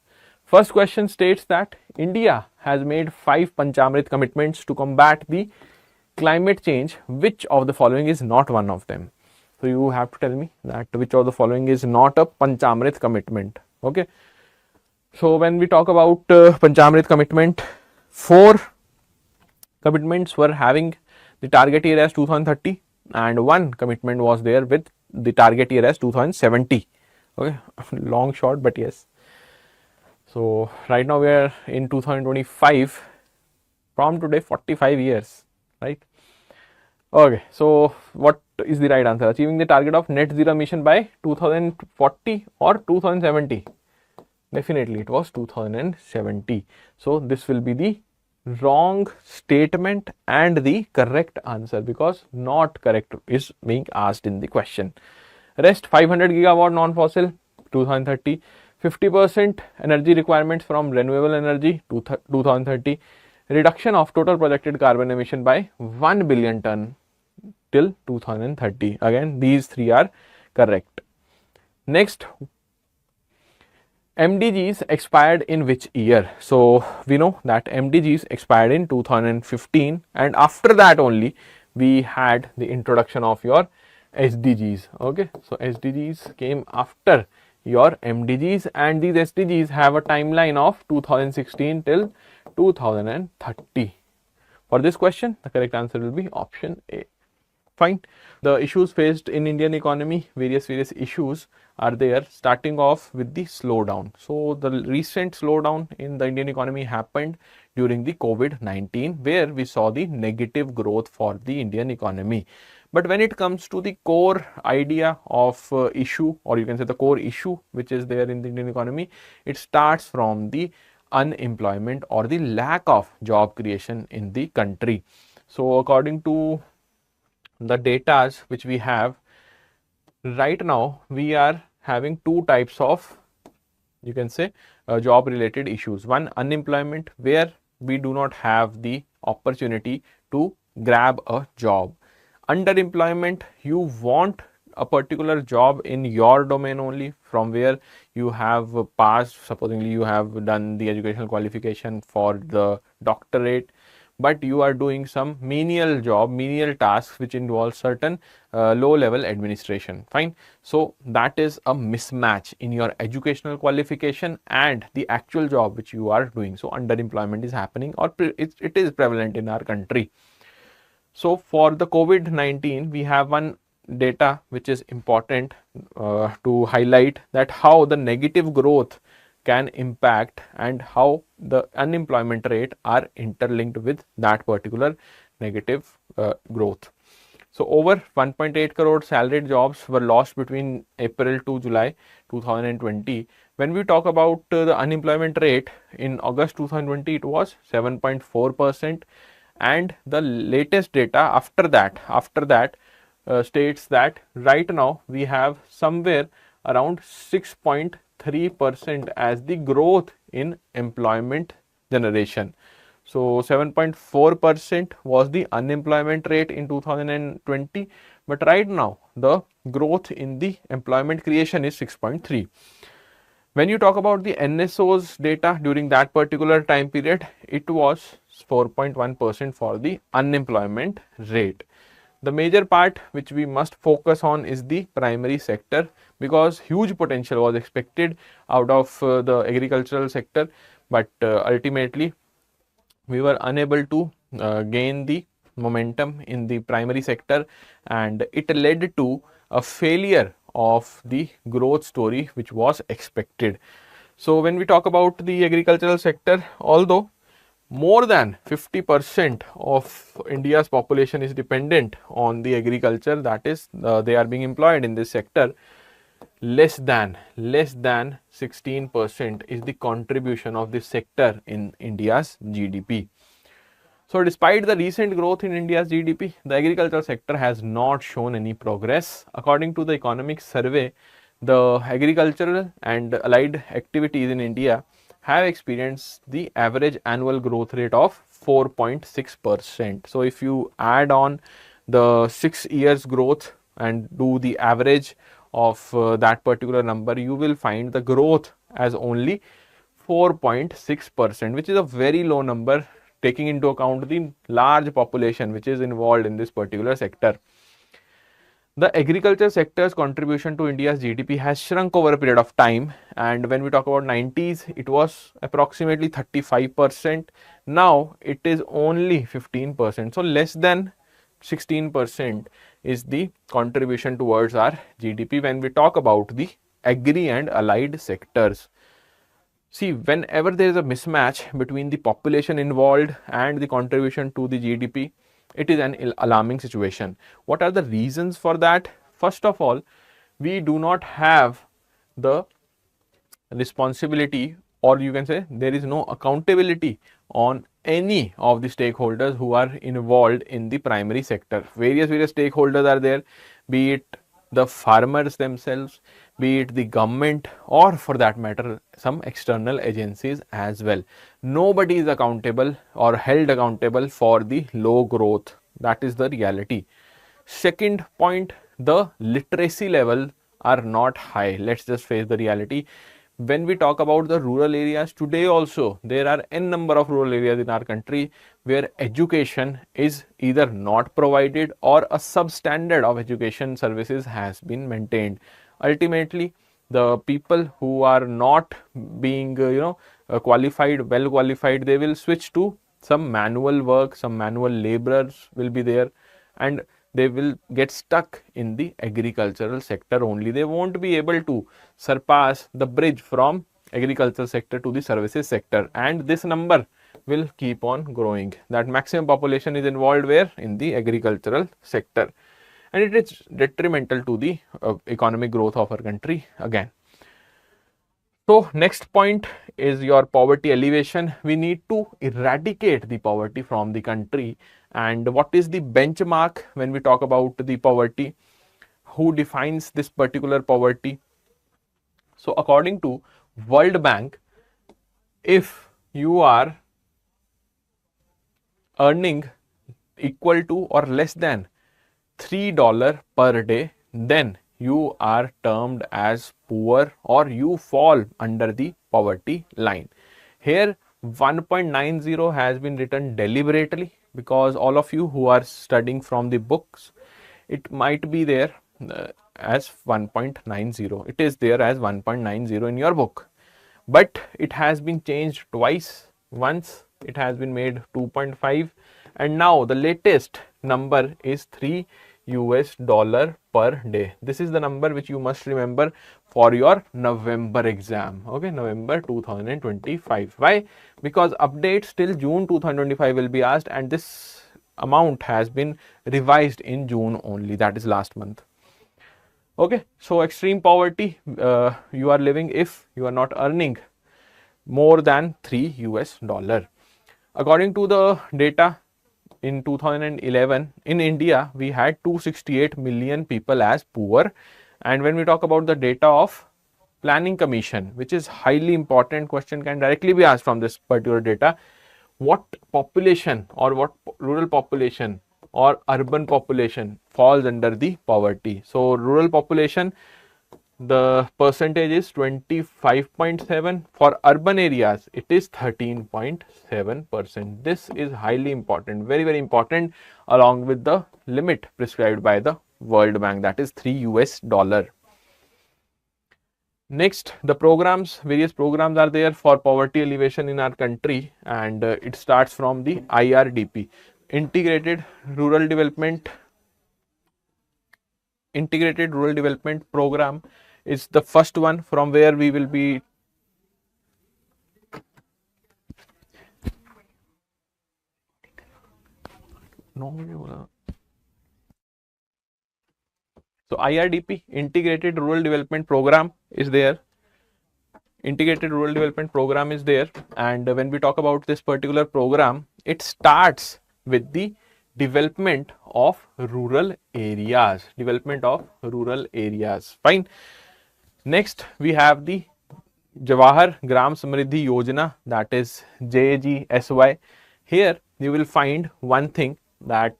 First question states that India has made 5 Panchamrit commitments to combat the climate change. Which of the following is not one of them? So you have to tell me that which of the following is not a Panchamrit commitment. Okay. So when we talk about Panchamrit commitment, 4 commitments were having the target year as 2030 and 1 commitment was there with the target year as 2070. Okay, long shot, but yes. So right now we are in 2025, from today 45 years, right? Okay, so what is the right answer? Achieving the target of net zero emission by 2040 or 2070? Definitely it was 2070. So this will be the wrong statement and the correct answer, because not correct is being asked in the question. Rest 500 gigawatt non-fossil 2030, 50% energy requirements from renewable energy 2030, reduction of total projected carbon emission by 1 billion ton till 2030. Again, these 3 are correct. Next, MDGs expired in which year? So we know that MDGs expired in 2015, and after that only we had the introduction of your SDGs. Okay, so SDGs came after your MDGs, and these SDGs have a timeline of 2016 till 2030. For this question, the correct answer will be option A. Fine. The issues faced in Indian economy, various issues are there, starting off with the slowdown. So the recent slowdown in the Indian economy happened during the COVID-19, where we saw the negative growth for the Indian economy. But when it comes to the core idea of issue, or you can say the core issue which is there in the Indian economy, it starts from the unemployment or the lack of job creation in the country. So according to the data which we have right now, we are having 2 types of, you can say, job related issues. One, unemployment, where we do not have the opportunity to grab a job. Underemployment, you want a particular job in your domain only, from where you have passed, supposedly you have done the educational qualification for the doctorate, but you are doing some menial job, menial tasks which involve certain low level administration. Fine. So that is a mismatch in your educational qualification and the actual job which you are doing. So underemployment is happening, or it is prevalent in our country. So for the COVID-19, we have one data which is important to highlight, that how the negative growth can impact and how the unemployment rate are interlinked with that particular negative growth. So over 1.8 crore salaried jobs were lost between April to July 2020. When we talk about the unemployment rate in August 2020, it was 7.4%, and the latest data after that states that right now we have somewhere around 6.3% as the growth in employment generation. So 7.4% was the unemployment rate in 2020, but right now the growth in the employment creation is 6.3. When you talk about the NSO's data during that particular time period, it was 4.1% for the unemployment rate. The major part which we must focus on is the primary sector, because huge potential was expected out of the agricultural sector, but ultimately we were unable to gain the momentum in the primary sector, and it led to a failure of the growth story which was expected. So when we talk about the agricultural sector, although more than 50% of India's population is dependent on the agriculture, that is they are being employed in this sector, less than 16% is the contribution of this sector in India's GDP. So despite the recent growth in India's GDP, the agricultural sector has not shown any progress. According to the economic survey, the agricultural and allied activities in India have experienced the average annual growth rate of 4.6%. So if you add on the 6 years growth and do the average of that particular number, you will find the growth as only 4.6%, which is a very low number taking into account the large population which is involved in this particular sector. The agriculture sector's contribution to India's GDP has shrunk over a period of time, and when we talk about 90s, it was approximately 35%. Now it is only 15%. So less than 16% is the contribution towards our GDP when we talk about the agri and allied sectors. See, whenever there is a mismatch between the population involved and the contribution to the GDP, it is an alarming situation. What are the reasons for that? First of all, we do not have the responsibility, or you can say there is no accountability on any of the stakeholders who are involved in the primary sector. Various stakeholders are there, be it the farmers themselves, be it the government, or for that matter some external agencies as well. Nobody is accountable or held accountable for the low growth. That is the reality. Second point, the literacy level are not high. Let's just face the reality. When we talk about the rural areas, today also there are n number of rural areas in our country where education is either not provided or a substandard of education services has been maintained. Ultimately, the people who are not being qualified, well qualified, they will switch to some manual work, some manual laborers will be there, and they will get stuck in the agricultural sector only. They won't be able to surpass the bridge from agricultural sector to the services sector, and this number will keep on growing. That maximum population is involved where? In the agricultural sector, and it is detrimental to the economic growth of our country again. So next point is your poverty elevation. We need to eradicate the poverty from the country. And what is the benchmark when we talk about the poverty? Who defines this particular poverty? So according to World Bank, if you are earning equal to or less than $3 per day, then you are termed as poor or you fall under the poverty line. Here 1.90 has been written deliberately because all of you who are studying from the books, it might be there as 1.90. It is there as 1.90 in your book, but it has been changed twice. Once it has been made 2.5, and now the latest number is $3 per day. This is the number which you must remember for your November exam. Okay, November 2025. Why? Because updates till June 2025 will be asked, and this amount has been revised in June only, that is last month. Okay, so extreme poverty you are living if you are not earning more than $3. According to the data in 2011 in India, we had 268 million people as poor. And when we talk about the data of Planning Commission, which is highly important, question can directly be asked from this particular data, what population or what rural population or urban population falls under the poverty. So rural population, the percentage is 25.7. For urban areas, it is 13.7%. This is highly important, very, very important, along with the limit prescribed by the World Bank, that is $3. Next, the programs, various programs are there for poverty alleviation in our country, and it starts from the IRDP, Integrated Rural Development Program is the first one from where we will be So IRDP, Integrated Rural Development Program is there. Integrated Rural Development Program is there, and when we talk about this particular program, it starts with the development of rural areas. Fine. Next, we have the Jawahar Gram Samriddhi Yojana, that is JAIIB. Here you will find one thing, that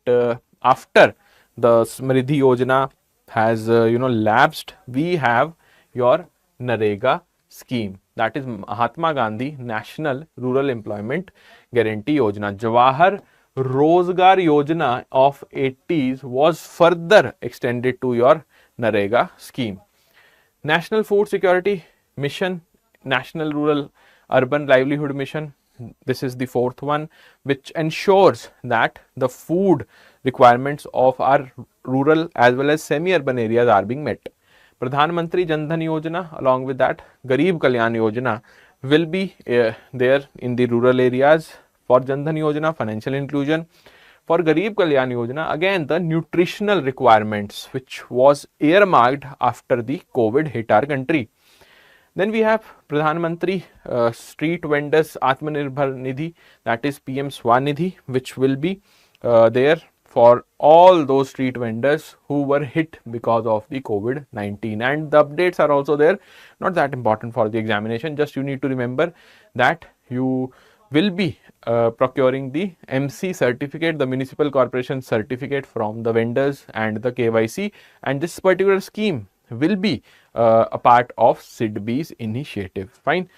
after the Samriddhi Yojana has lapsed, we have your NREGA scheme, that is Mahatma Gandhi National Rural Employment Guarantee Yojana. Jawahar Rozgar Yojana of 80s was further extended to your NREGA scheme. National Food Security Mission, National Rural Urban Livelihood Mission, this is the fourth one, which ensures that the food requirements of our rural as well as semi-urban areas are being met. Pradhan Mantri Jan Dhan Yojana, along with that Garib Kalyan Yojana will be there in the rural areas. For Jan Dhan Yojana, financial inclusion. For Garib Kalyan Yojana, again the nutritional requirements, which was earmarked after the COVID hit our country. Then we have Pradhan Mantri Street Vendors Atmanirbhar Nidhi, that is PM Swanidhi, which will be there for all those street vendors who were hit because of the COVID-19. And the updates are also there, not that important for the examination, just you need to remember that you will be procuring the MC certificate, the municipal corporation certificate from the vendors and the KYC, and this particular scheme will be a part of SIDBI's initiative. Fine.